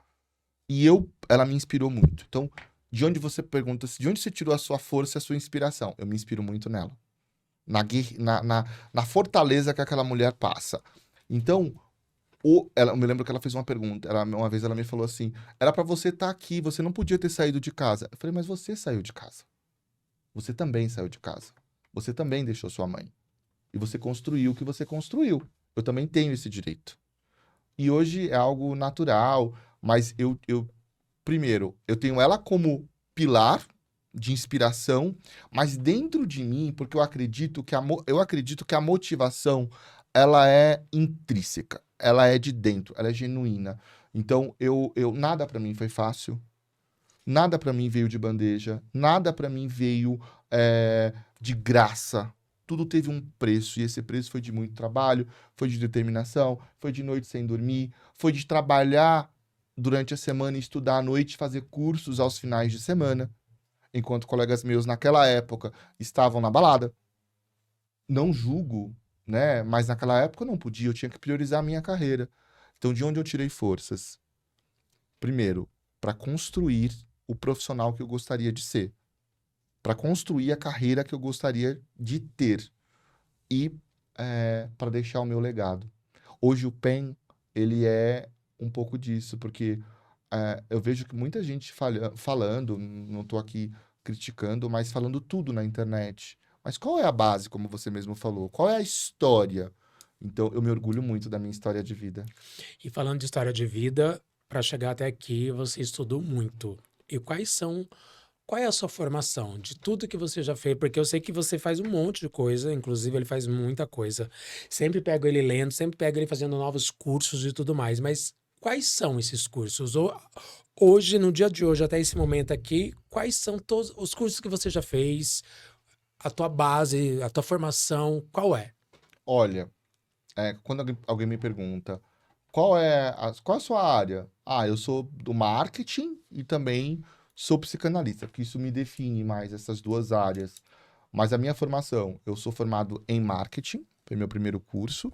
E ela me inspirou muito. Então, de onde você pergunta, de onde você tirou a sua força e a sua inspiração? Eu me inspiro muito nela. Na fortaleza que aquela mulher passa. Então, eu me lembro que ela fez uma pergunta. Uma vez ela me falou assim: era pra você estar aqui, você não podia ter saído de casa. Eu falei, mas você saiu de casa. Você também saiu de casa. Você também deixou sua mãe. E você construiu o que você construiu. Eu também tenho esse direito. E hoje é algo natural, mas primeiro, eu tenho ela como pilar de inspiração, mas dentro de mim, porque eu acredito que a motivação ela é intrínseca, ela é de dentro, ela é genuína. Então, nada para mim foi fácil, nada para mim veio de bandeja, nada para mim veio de graça. Tudo teve um preço, e esse preço foi de muito trabalho, foi de determinação, foi de noite sem dormir, foi de trabalhar durante a semana e estudar à noite, fazer cursos aos finais de semana, enquanto colegas meus naquela época estavam na balada. Não julgo, né? Mas naquela época eu não podia, eu tinha que priorizar a minha carreira. Então, de onde eu tirei forças? Primeiro, para construir o profissional que eu gostaria de ser, para construir a carreira que eu gostaria de ter e para deixar o meu legado. Hoje o PEN, ele é um pouco disso, porque eu vejo que muita gente falando, não estou aqui criticando, mas falando tudo na internet. Mas qual é a base, como você mesmo falou? Qual é a história? Então, eu me orgulho muito da minha história de vida. E falando de história de vida, para chegar até aqui, você estudou muito. E qual é a sua formação de tudo que você já fez? Porque eu sei que você faz um monte de coisa, inclusive ele faz muita coisa. Sempre pego ele lendo, sempre pego ele fazendo novos cursos e tudo mais. Mas quais são esses cursos? Hoje, no dia de hoje, até esse momento aqui, quais são todos os cursos que você já fez? A tua base, a tua formação, qual é? Olha, quando alguém me pergunta qual é a sua área? Ah, eu sou do marketing e também sou psicanalista, porque isso me define mais essas duas áreas. Mas a minha formação, eu sou formado em marketing, foi meu primeiro curso.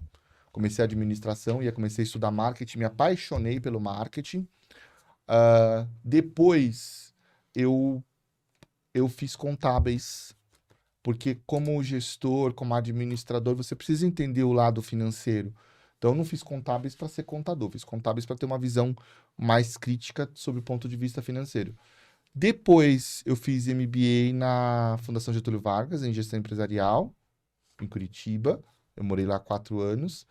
Comecei a administração e comecei a estudar marketing, me apaixonei pelo marketing. Depois eu fiz contábeis, porque como gestor, como administrador, você precisa entender o lado financeiro. Então, eu não fiz contábeis para ser contador, fiz contábeis para ter uma visão mais crítica sobre o ponto de vista financeiro. Depois, eu fiz MBA na Fundação Getúlio Vargas, em gestão empresarial, em Curitiba. Eu morei lá 4 anos.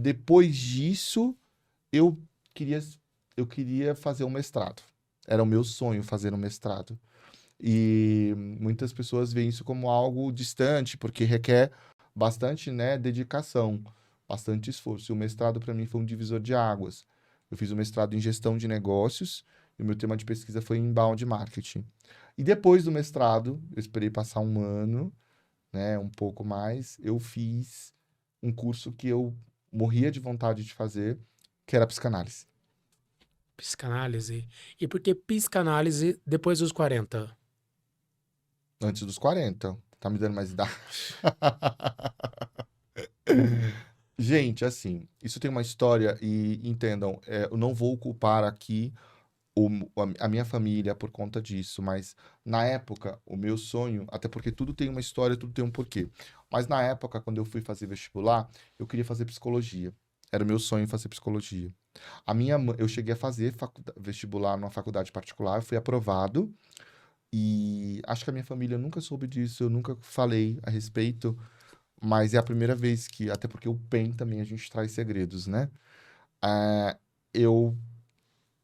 Depois disso, eu queria, eu queria fazer um mestrado. Era o meu sonho fazer um mestrado. E muitas pessoas veem isso como algo distante, porque requer bastante, né, dedicação, bastante esforço. E o mestrado, para mim, foi um divisor de águas. Eu fiz o mestrado em gestão de negócios e o meu tema de pesquisa foi inbound marketing. E depois do mestrado, eu esperei passar um ano, né, um pouco mais, eu fiz um curso que eu morria de vontade de fazer, que era psicanálise. Psicanálise. E por que psicanálise depois dos 40? Antes dos 40. Tá me dando mais idade. Gente, assim, isso tem uma história e entendam, eu não vou culpar aqui a minha família por conta disso, mas na época, o meu sonho, até porque tudo tem uma história, tudo tem um porquê. Mas na época, quando eu fui fazer vestibular, eu queria fazer psicologia. Era o meu sonho fazer psicologia. Eu cheguei a fazer vestibular numa faculdade particular, eu fui aprovado. E acho que a minha família nunca soube disso, eu nunca falei a respeito, mas é a primeira vez que, até porque o PEN também a gente traz segredos, né? Ah, eu,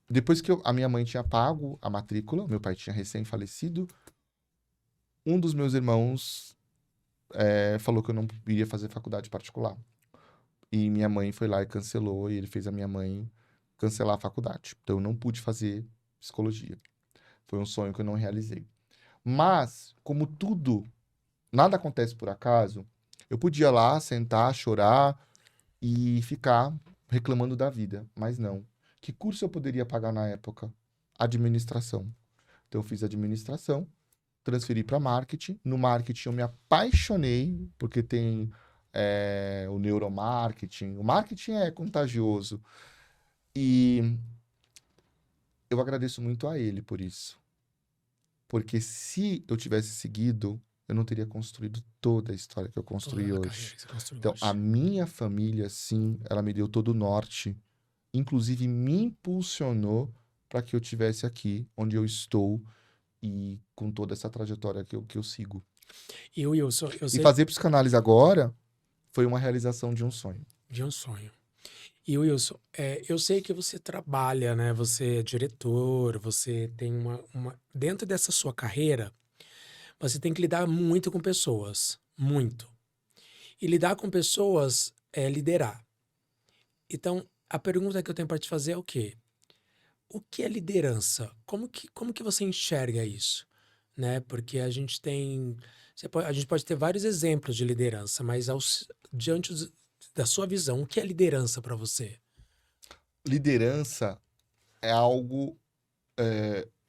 depois que a minha mãe tinha pago a matrícula, meu pai tinha recém-falecido, um dos meus irmãos falou que eu não iria fazer faculdade particular. E minha mãe foi lá e cancelou, e ele fez a minha mãe cancelar a faculdade. Então eu não pude fazer psicologia. Foi um sonho que eu não realizei. Mas, como tudo, nada acontece por acaso, eu podia lá sentar, chorar e ficar reclamando da vida, mas não. Que curso eu poderia pagar na época? Administração. Então eu fiz administração, transferi para marketing. No marketing eu me apaixonei, porque tem o neuromarketing. O marketing é contagioso. E eu agradeço muito a ele por isso. Porque se eu tivesse seguido, eu não teria construído toda a história que eu construí Toda a hoje. carreira que você construiu Então, hoje. a minha família, sim, ela me deu todo o norte. Inclusive, me impulsionou para que eu estivesse aqui, onde eu estou, e com toda essa trajetória que eu sigo. E Wilson, eu E sei fazer psicanálise agora foi uma realização de um sonho. de um sonho. E Wilson, eu sei que você trabalha, né? Você é diretor, você tem Dentro dessa sua carreira, você tem que lidar muito com pessoas. Muito. E lidar com pessoas é liderar. Então, a pergunta que eu tenho para te fazer é o quê? O que é liderança? Como que você enxerga isso? Né? Porque a gente tem. A gente pode ter vários exemplos de liderança, mas diante da sua visão, o que é liderança para você? Liderança é algo.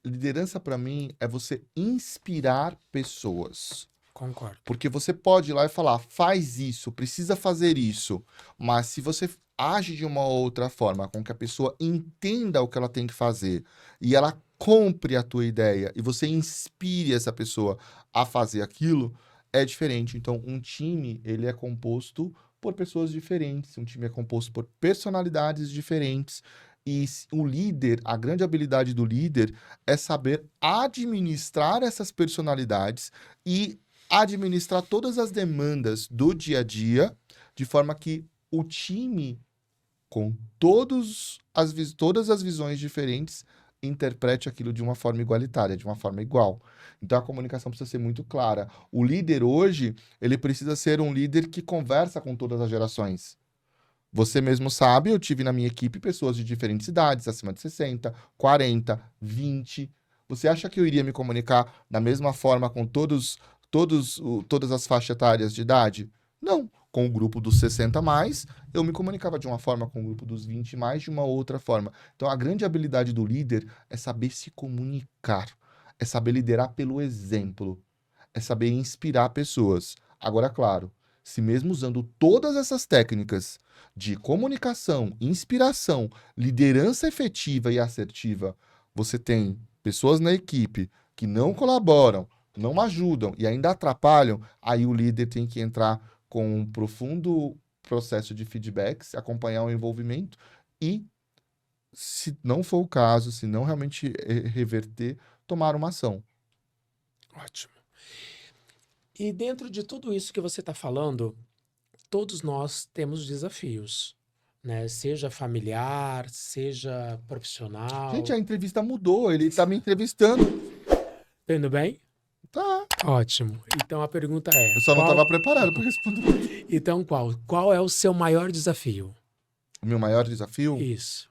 Liderança, para mim, é você inspirar pessoas. Concordo. Porque você pode ir lá e falar, faz isso, precisa fazer isso. Mas se você age de uma outra forma, com que a pessoa entenda o que ela tem que fazer e ela compre a tua ideia e você inspire essa pessoa a fazer aquilo, é diferente. Então, um time, ele é composto por pessoas diferentes, um time é composto por personalidades diferentes. E o líder, a grande habilidade do líder é saber administrar essas personalidades e administrar todas as demandas do dia a dia, de forma que o time, com todas as visões diferentes, interprete aquilo de uma forma igualitária, de uma forma igual. Então a comunicação precisa ser muito clara. O líder hoje, ele precisa ser um líder que conversa com todas as gerações. Você mesmo sabe, eu tive na minha equipe pessoas de diferentes idades, acima de 60, 40, 20. Você acha que eu iria me comunicar da mesma forma com todas as faixas etárias de idade? Não. Com o grupo dos 60 mais, eu me comunicava de uma forma, com o grupo dos 20 mais, de uma outra forma. Então, a grande habilidade do líder é saber se comunicar, é saber liderar pelo exemplo, é saber inspirar pessoas. Agora, claro, se mesmo usando todas essas técnicas de comunicação, inspiração, liderança efetiva e assertiva, você tem pessoas na equipe que não colaboram, não ajudam e ainda atrapalham, aí o líder tem que entrar com um profundo processo de feedbacks, acompanhar o envolvimento e, se não for o caso, se não realmente reverter, tomar uma ação. Ótimo. E dentro de tudo isso que você está falando, todos nós temos desafios, né? Seja familiar, seja profissional. Gente, a entrevista mudou, ele tá me entrevistando. Tá indo bem? Tá. Ótimo. Então a pergunta é: Eu só não estava preparado para responder. Então qual? Qual é o seu maior desafio? O meu maior desafio? Isso.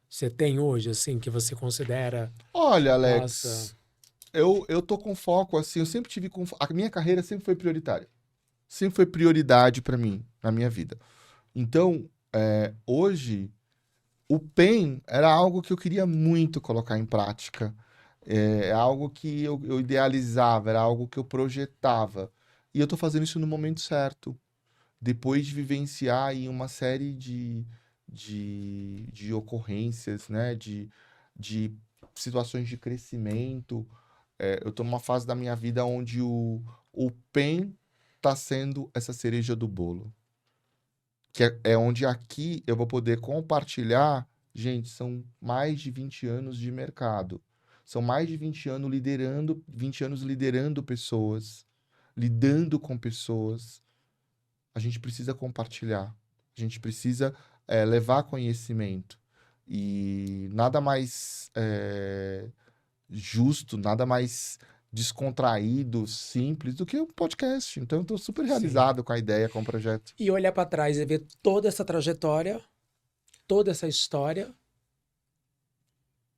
você tem hoje, assim, que você considera, Olha, nossa, Alex, eu tô com foco, assim, eu sempre tive com... A minha carreira sempre foi prioritária. Sempre foi prioridade pra mim, na minha vida. Então, hoje, o PEN era algo que eu queria muito colocar em prática. É algo que eu idealizava, era algo que eu projetava. E eu tô fazendo isso no momento certo. Depois de vivenciar aí uma série de ocorrências, né? De situações de crescimento. Eu tô numa fase da minha vida onde o PEN tá sendo essa cereja do bolo. Que é onde aqui eu vou poder compartilhar. Gente, são mais de 20 anos de mercado. São mais de 20 anos liderando pessoas, lidando com pessoas. A gente precisa compartilhar. A gente precisa levar conhecimento. E nada mais justo, nada mais descontraído, simples do que um podcast. Então, eu estou super sim. realizado com a ideia, com o projeto. E olhar para trás e ver toda essa trajetória, toda essa história.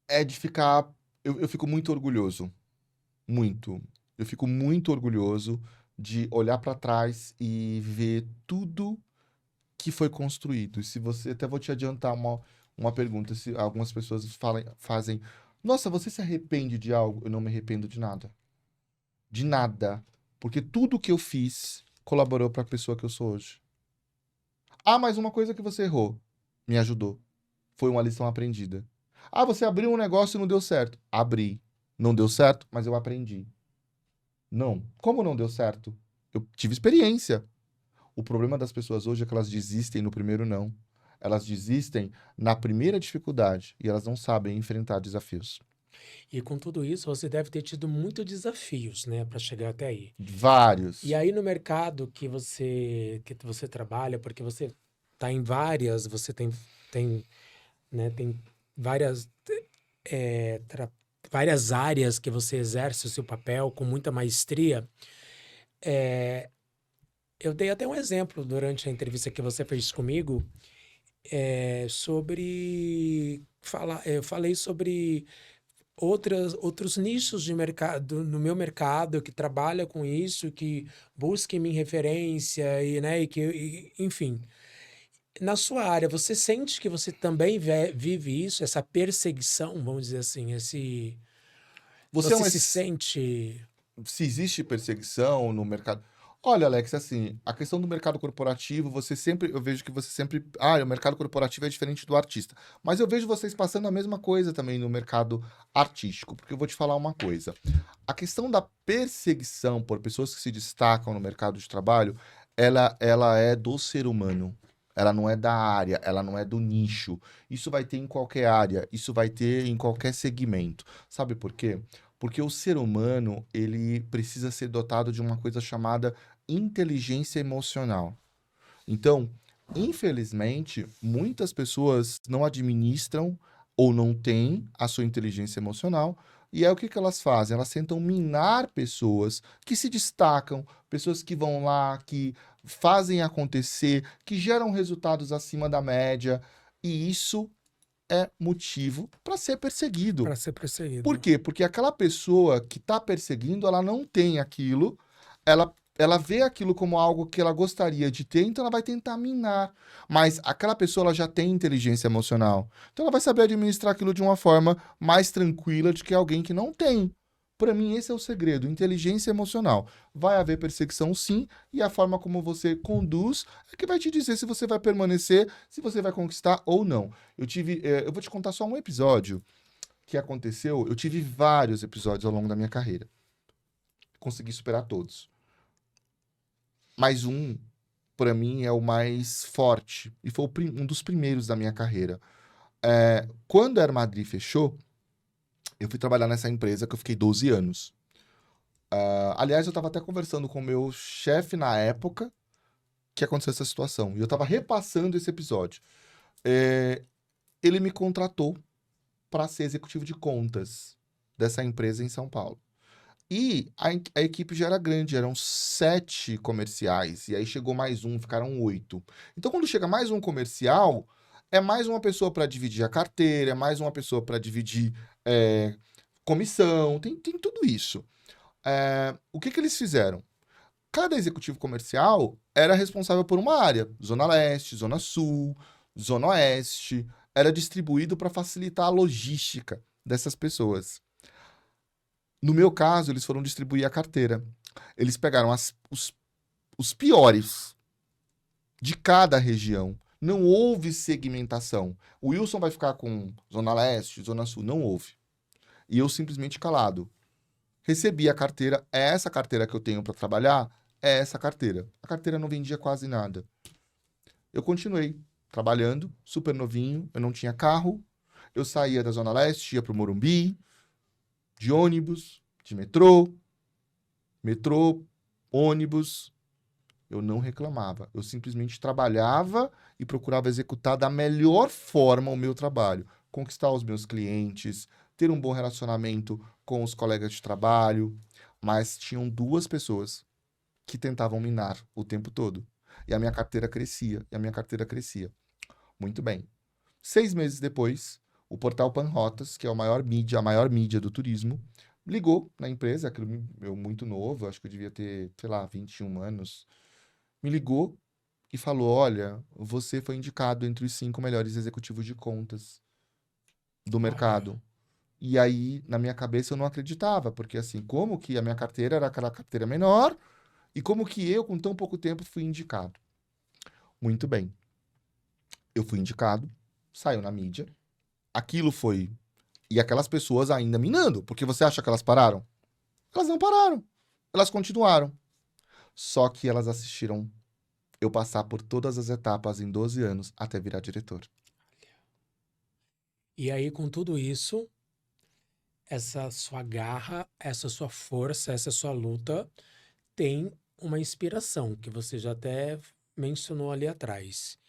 É de ficar. Eu fico muito orgulhoso. Muito. Eu fico muito orgulhoso de olhar para trás e ver tudo que foi construído. E se você. Até vou te adiantar uma pergunta. Se algumas pessoas fazem. Nossa, você se arrepende de algo? Eu não me arrependo de nada. De nada. Porque tudo que eu fiz colaborou para a pessoa que eu sou hoje. Ah, mas uma coisa que você errou. Me ajudou. Foi uma lição aprendida. Ah, você abriu um negócio e não deu certo. Abri. Não deu certo, mas eu aprendi. Não. Como não deu certo? Eu tive experiência. O problema das pessoas hoje é que elas desistem no primeiro não. Elas desistem na primeira dificuldade e elas não sabem enfrentar desafios. E com tudo isso, você deve ter tido muitos desafios, né, para chegar até aí. E Vários. aí no mercado que você trabalha, porque você tá em várias, você tem, né, tem várias é, tra- várias áreas que você exerce o seu papel com muita maestria. É, eu dei até um exemplo durante a entrevista que você fez comigo, sobre falar, eu falei sobre outros nichos de mercado, no meu mercado, que trabalha com isso, que busca em mim referência e, né, enfim. Na sua área, você sente que você também vive isso, essa perseguição, vamos dizer assim, Você é você um se ex... sente, Se existe perseguição no mercado. Olha, Alex, assim, a questão do mercado corporativo, você sempre, eu vejo que você sempre, o mercado corporativo é diferente do artista. Mas eu vejo vocês passando a mesma coisa também no mercado artístico, porque eu vou te falar uma coisa. A questão da perseguição por pessoas que se destacam no mercado de trabalho, ela é do ser humano. Ela não é da área, ela não é do nicho. Isso vai ter em qualquer área, isso vai ter em qualquer segmento. Sabe por quê? Porque o ser humano, ele precisa ser dotado de uma coisa chamada inteligência emocional. Então, infelizmente, muitas pessoas não administram ou não têm a sua inteligência emocional. E é o que que elas fazem? Elas tentam minar pessoas que se destacam, pessoas que vão lá, que fazem acontecer, que geram resultados acima da média. E isso é motivo para ser perseguido. para ser Por perseguido? quê? Porque aquela pessoa que está perseguindo, ela não tem aquilo, ela vê aquilo como algo que ela gostaria de ter, então ela vai tentar minar. Mas aquela pessoa ela já tem inteligência emocional. Então ela vai saber administrar aquilo de uma forma mais tranquila do que alguém que não tem. Para mim, esse é o segredo, inteligência emocional. Vai haver perseguição, sim, e a forma como você conduz é que vai te dizer se você vai permanecer, se você vai conquistar ou não. Eu vou te contar só um episódio que aconteceu. Eu tive vários episódios ao longo da minha carreira. Consegui superar todos. Mas um, pra mim, é o mais forte. E foi um dos primeiros da minha carreira. Quando a Air Madrid fechou, eu fui trabalhar nessa empresa que eu fiquei 12 anos. Aliás, eu estava até conversando com o meu chefe na época que aconteceu essa situação. E eu estava repassando esse episódio. É, ele me contratou para ser executivo de contas dessa empresa em São Paulo. E a equipe já era grande, eram 7 comerciais, e aí chegou mais um, ficaram 8. Então, quando chega mais um comercial, É mais uma pessoa para dividir a carteira, é mais uma pessoa para dividir é, comissão, tem tudo isso. O que eles fizeram? Cada executivo comercial era responsável por uma área, Zona Leste, Zona Sul, Zona Oeste, era distribuído para facilitar a logística dessas pessoas. No meu caso, eles foram distribuir a carteira. Eles pegaram os piores de cada região. Não houve segmentação. O Wilson vai ficar com Zona Leste, Zona Sul. Não houve. E eu simplesmente calado. Recebi a carteira. É essa carteira que eu tenho para trabalhar? É essa carteira. A carteira não vendia quase nada. Eu continuei trabalhando, super novinho. Eu não tinha carro. Eu saía da Zona Leste, ia para o Morumbi, de ônibus, de metrô, ônibus. Eu não reclamava. Eu simplesmente trabalhava e procurava executar da melhor forma o meu trabalho. Conquistar os meus clientes, ter um bom relacionamento com os colegas de trabalho. Mas tinham duas pessoas que tentavam minar o tempo todo. E a minha carteira crescia, e a minha carteira crescia. Muito bem. 6 meses depois, o portal Panrotas, que é a maior mídia do turismo, ligou na empresa, aquilo eu muito novo, acho que eu devia ter, sei lá, 21 anos, me ligou e falou: Olha, você foi indicado entre os 5 melhores executivos de contas do Olha, mercado. E aí, na minha cabeça, eu não acreditava, porque assim, como que a minha carteira era aquela carteira menor e como que eu, com tão pouco tempo, fui indicado? Muito bem. Eu fui indicado, saiu na mídia. Aquilo foi. E aquelas pessoas ainda minando, porque você acha que elas pararam? Elas não pararam. Elas continuaram. Só que elas assistiram eu passar por todas as etapas em 12 anos até virar diretor. e aí com tudo isso, essa sua garra, essa sua força, essa sua luta tem uma inspiração que você já até mencionou ali atrás.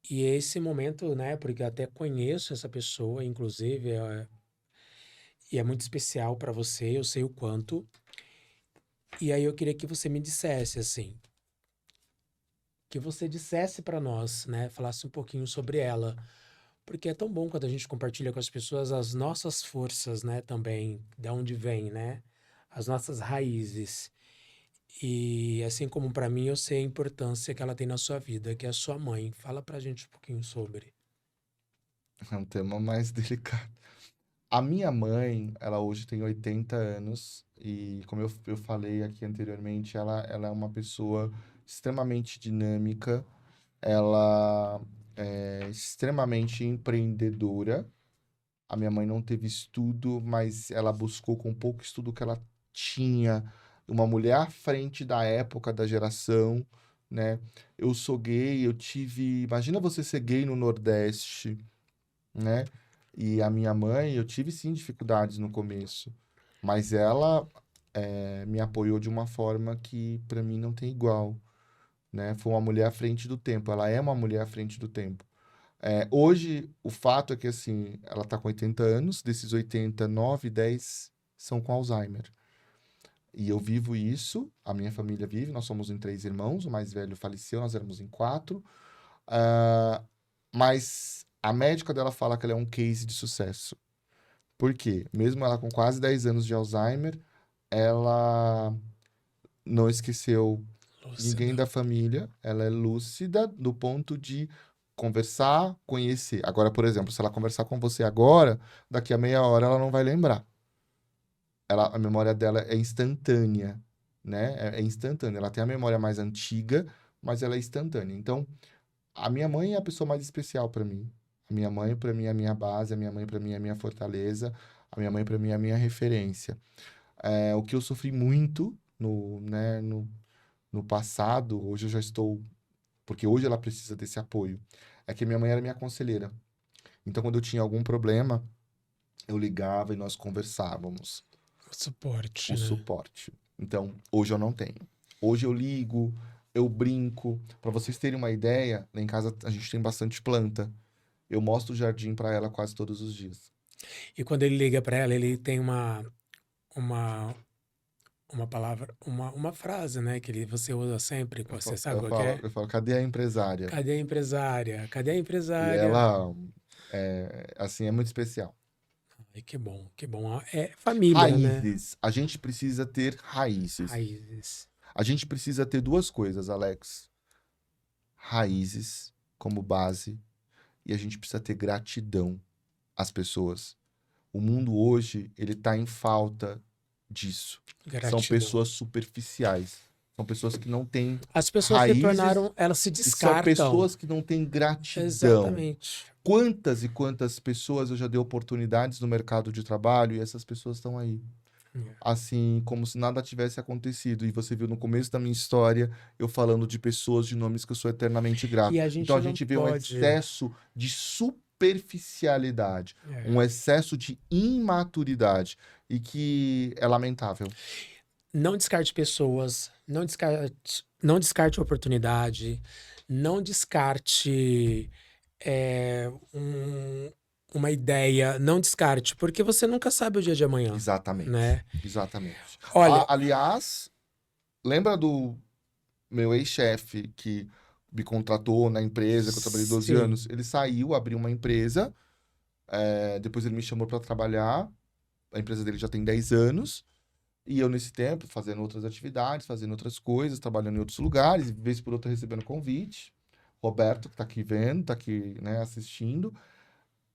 E esse momento, né, porque eu até conheço essa pessoa, inclusive, e é muito especial para você, eu sei o quanto. E aí eu queria que você me dissesse assim, que você dissesse para nós, né, falasse um pouquinho sobre ela, porque é tão bom quando a gente compartilha com as pessoas as nossas forças, né, também, de onde vem, né, as nossas raízes. E assim como para mim, eu sei a importância que ela tem na sua vida, que é a sua mãe. Fala pra gente um pouquinho sobre. É um tema mais delicado. A minha mãe, ela hoje tem 80 anos e, como eu falei aqui anteriormente, ela é uma pessoa extremamente dinâmica, ela é extremamente empreendedora. A minha mãe não teve estudo, mas ela buscou com pouco estudo que ela tinha, uma mulher à frente da época, da geração, né? Eu sou gay, eu tive. Imagina você ser gay no Nordeste, né? E a minha mãe, eu tive sim dificuldades no começo, mas ela me apoiou de uma forma que para mim não tem igual, né? Foi uma mulher à frente do tempo, ela é uma mulher à frente do tempo. Hoje, o fato é que, assim, ela está com 80 anos, desses 80, 9, 10 são com Alzheimer. E eu vivo isso, a minha família vive, nós somos em 3 irmãos, o mais velho faleceu, nós éramos em 4. Ah, mas a médica dela fala que ela é um case de sucesso. Por quê? Mesmo ela com quase 10 anos de Alzheimer, ela não esqueceu ninguém Lúcida. da família, ela é lúcida do ponto de conversar, conhecer. Agora, por exemplo, se ela conversar com você agora, daqui a meia hora ela não vai lembrar. A memória dela é instantânea, né? É instantânea. Ela tem a memória mais antiga, mas ela é instantânea. Então, a minha mãe é a pessoa mais especial para mim. A minha mãe, para mim, é a minha base, a minha mãe, para mim, é a minha fortaleza, a minha mãe, para mim, é a minha referência. O que eu sofri muito no passado, hoje eu já estou. Porque hoje ela precisa desse apoio. É que minha mãe era minha conselheira. Então, quando eu tinha algum problema, eu ligava e nós conversávamos. O suporte, O né? suporte. Então, hoje eu não tenho. Hoje eu ligo, eu brinco. Para vocês terem uma ideia, lá em casa a gente tem bastante planta. Eu mostro o jardim para ela quase todos os dias. E quando ele liga pra ela, ele tem uma, uma palavra, uma frase, né, você usa sempre, que Eu você falo, sabe eu qual que falo, é? eu falo, cadê a empresária? Cadê a empresária? Cadê a E empresária? ela, assim, é muito especial. Ai, que bom, que bom. É família, né? Raízes. A gente precisa ter raízes. Raízes. A gente precisa ter duas coisas, Alex. Raízes como base e a gente precisa ter gratidão às pessoas. O mundo hoje, ele tá em falta disso. São Gratidão. pessoas superficiais. São pessoas que não têm As pessoas se raízes tornaram, elas se e são descartam. pessoas que não têm gratidão. Exatamente. Quantas e quantas pessoas eu já dei oportunidades no mercado de trabalho e essas pessoas estão aí. Assim, como se nada tivesse acontecido. E você viu no começo da minha história eu falando de pessoas, de nomes que eu sou eternamente grato. E a Então gente a não gente vê um pode. excesso de superficialidade, É. um excesso de imaturidade e que é lamentável. Não descarte pessoas, não descarte oportunidade, não descarte uma ideia, não descarte, porque você nunca sabe o dia de amanhã, Exatamente. né? Exatamente. Olha, Aliás, lembra do meu ex-chefe que me contratou na empresa que eu trabalhei 12 sim, anos? Ele saiu, abriu uma empresa, depois ele me chamou para trabalhar. A empresa dele já tem 10 anos. E eu, nesse tempo, fazendo outras atividades, fazendo outras coisas, trabalhando em outros lugares, de vez por outra recebendo convite. Roberto, que tá aqui vendo, tá aqui, né, assistindo.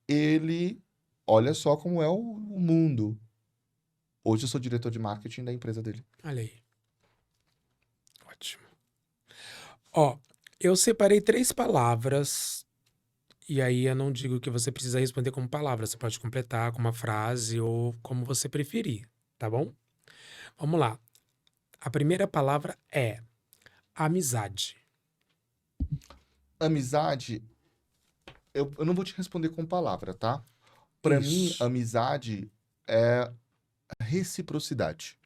Ele, olha só como é o mundo. Hoje eu sou diretor de marketing da empresa dele. olha aí. Ótimo. Ó, eu separei 3 palavras, e aí eu não digo que você precisa responder como palavra, você pode completar com uma frase ou como você preferir, tá bom? Vamos lá. A primeira palavra é amizade. Amizade, eu não vou te responder com palavra, tá? Para mim, Isso. amizade é reciprocidade.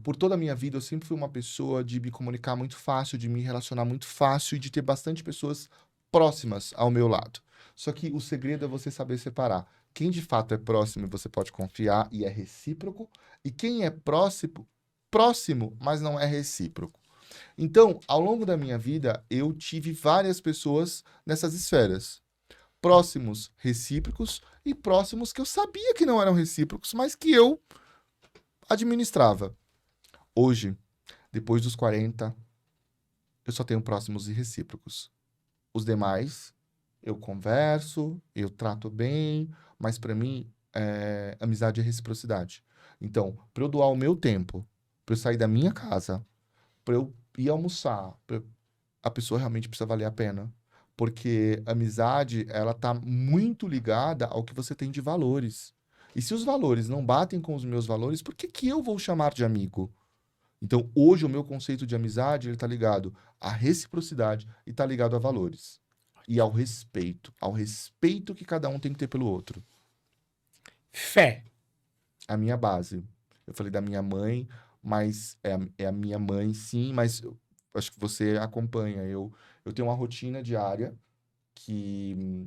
Por toda a minha vida, eu sempre fui uma pessoa de me comunicar muito fácil, de me relacionar muito fácil e de ter bastante pessoas próximas ao meu lado. Só que o segredo é você saber separar quem de fato é próximo e você pode confiar e é recíproco, e quem é próximo, mas não é recíproco. Então, ao longo da minha vida, eu tive várias pessoas nessas esferas. Próximos recíprocos e próximos que eu sabia que não eram recíprocos, mas que eu administrava. Hoje, depois dos 40, eu só tenho próximos e recíprocos. Os demais, eu converso, eu trato bem, mas para mim, amizade é reciprocidade. Então, para eu doar o meu tempo, para eu sair da minha casa, para eu ir almoçar, a pessoa realmente precisa valer a pena. Porque amizade, ela tá muito ligada ao que você tem de valores. E se os valores não batem com os meus valores, por que que eu vou chamar de amigo? Então, hoje, o meu conceito de amizade, ele tá ligado à reciprocidade e tá ligado a valores. E ao respeito que cada um tem que ter pelo outro. Fé. A minha base. Eu falei da minha mãe, mas é a minha mãe, sim, mas acho que você acompanha. Eu tenho uma rotina diária que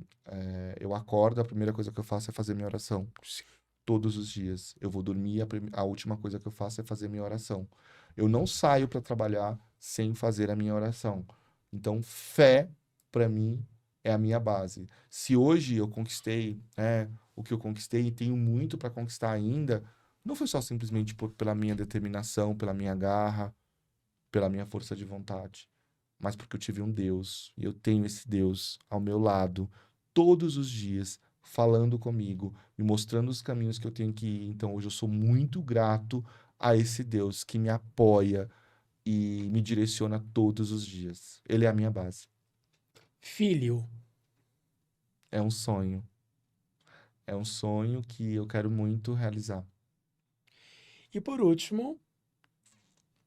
eu acordo, a primeira coisa que eu faço é fazer minha oração. Todos os dias. Eu vou dormir, a última coisa que eu faço é fazer minha oração. Eu não saio para trabalhar sem fazer a minha oração. Então, fé, para mim, é a minha base. Se hoje eu conquistei, o que eu conquistei e tenho muito para conquistar ainda, não foi só simplesmente pela minha determinação, pela minha garra, pela minha força de vontade, mas porque eu tive um Deus e eu tenho esse Deus ao meu lado todos os dias, falando comigo, me mostrando os caminhos que eu tenho que ir. Então hoje eu sou muito grato a esse Deus que me apoia e me direciona todos os dias. Ele é a minha base. Filho. É um sonho. É um sonho que eu quero muito realizar. E por último,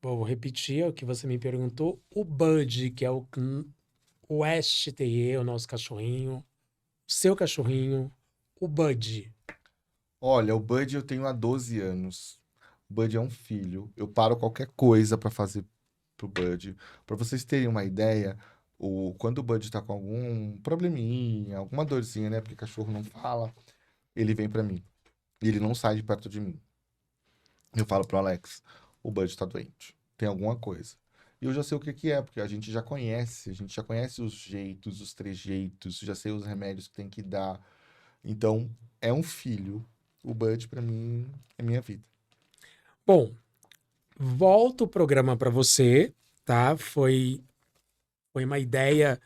vou repetir o que você me perguntou, o Bud, que é o STE, o nosso cachorrinho, o seu cachorrinho, o Bud. Olha, o Bud eu tenho há 12 anos. O Bud é um filho. Eu paro qualquer coisa para fazer pro Bud. Para vocês terem uma ideia, quando o Bud tá com algum probleminha, alguma dorzinha, né? Porque cachorro não fala, ele vem para mim. E ele não sai de perto de mim. Eu falo pro Alex, o Bud tá doente. Tem alguma coisa. E eu já sei o que que é, porque a gente já conhece os jeitos, os trejeitos, já sei os remédios que tem que dar. Então, é um filho. O Bud, pra mim, é minha vida. Bom, volto o programa para você, tá? Foi uma ideia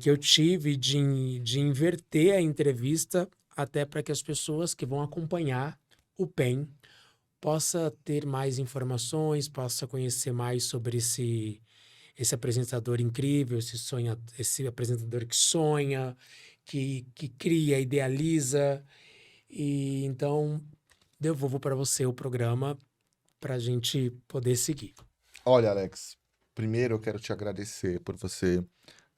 que eu tive de inverter a entrevista até para que as pessoas que vão acompanhar o PEN possa ter mais informações, possa conhecer mais sobre esse apresentador incrível, esse apresentador que sonha, que cria, idealiza. E então devolvo para você o programa para a gente poder seguir. Olha, Alex, primeiro eu quero te agradecer por você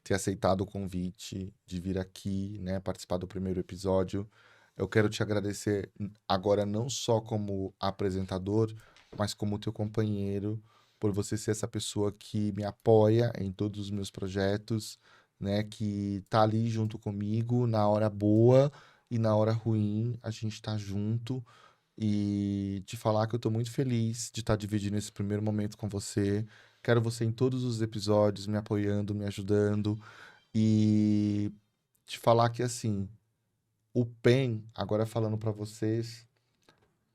ter aceitado o convite de vir aqui, né, participar do primeiro episódio. Eu quero te agradecer agora não só como apresentador, mas como teu companheiro, por você ser essa pessoa que me apoia em todos os meus projetos, né, que tá ali junto comigo na hora boa e na hora ruim, a gente tá junto. E te falar que eu tô muito feliz de estar dividindo esse primeiro momento com você. Quero você em todos os episódios, me apoiando, me ajudando. E te falar que, assim, o PEN, agora falando pra vocês,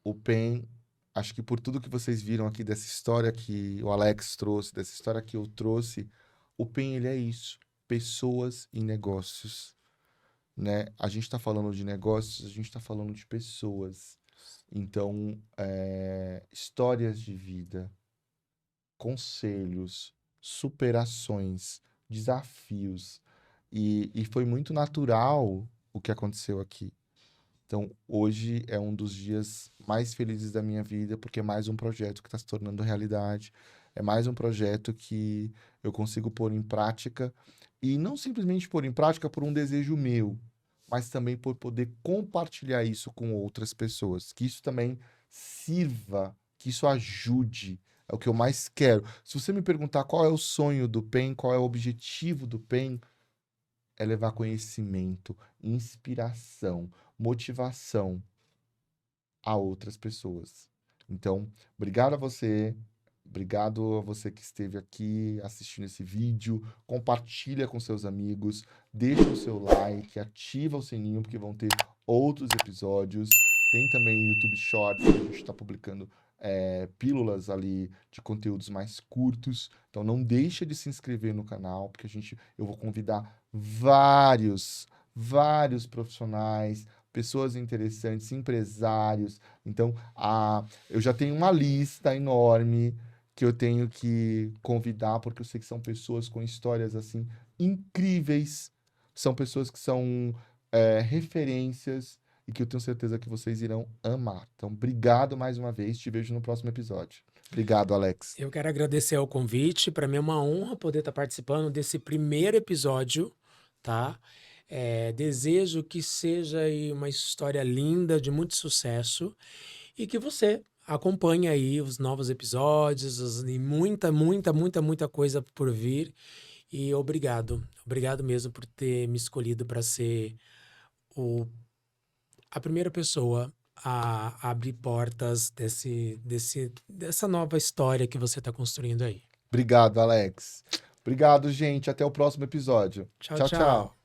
o PEN, acho que por tudo que vocês viram aqui dessa história que o Alex trouxe, dessa história que eu trouxe, o PEN, ele é isso. Pessoas e negócios, né? A gente tá falando de negócios, a gente tá falando de pessoas. Então, histórias de vida, conselhos, superações, desafios. E foi muito natural o que aconteceu aqui. Então, hoje é um dos dias mais felizes da minha vida, porque é mais um projeto que está se tornando realidade. É mais um projeto que eu consigo pôr em prática. E não simplesmente pôr em prática por um desejo meu, mas também por poder compartilhar isso com outras pessoas. Que isso também sirva, que isso ajude. É o que eu mais quero. Se você me perguntar qual é o sonho do PEN, qual é o objetivo do PEN, é levar conhecimento, inspiração, motivação a outras pessoas. Então, obrigado a você que esteve aqui assistindo esse vídeo, compartilha com seus amigos, deixa o seu like, ativa o sininho porque vão ter outros episódios. Tem também YouTube Shorts, que a gente está publicando pílulas ali de conteúdos mais curtos. Então não deixa de se inscrever no canal, porque eu vou convidar vários profissionais, pessoas interessantes, empresários. Então, eu já tenho uma lista enorme que eu tenho que convidar, porque eu sei que são pessoas com histórias assim incríveis, são pessoas que são referências e que eu tenho certeza que vocês irão amar. Então, obrigado mais uma vez, te vejo no próximo episódio. Obrigado, Alex. Eu quero agradecer ao convite. Para mim é uma honra poder estar participando desse primeiro episódio, tá? Desejo que seja aí uma história linda, de muito sucesso, e que você acompanhe aí os novos episódios e muita coisa por vir. E obrigado, obrigado mesmo por ter me escolhido para ser a primeira pessoa a abrir portas dessa nova história que você está construindo aí. Obrigado, Alex. Obrigado, gente. Até o próximo episódio. Tchau, Tchau, tchau. tchau.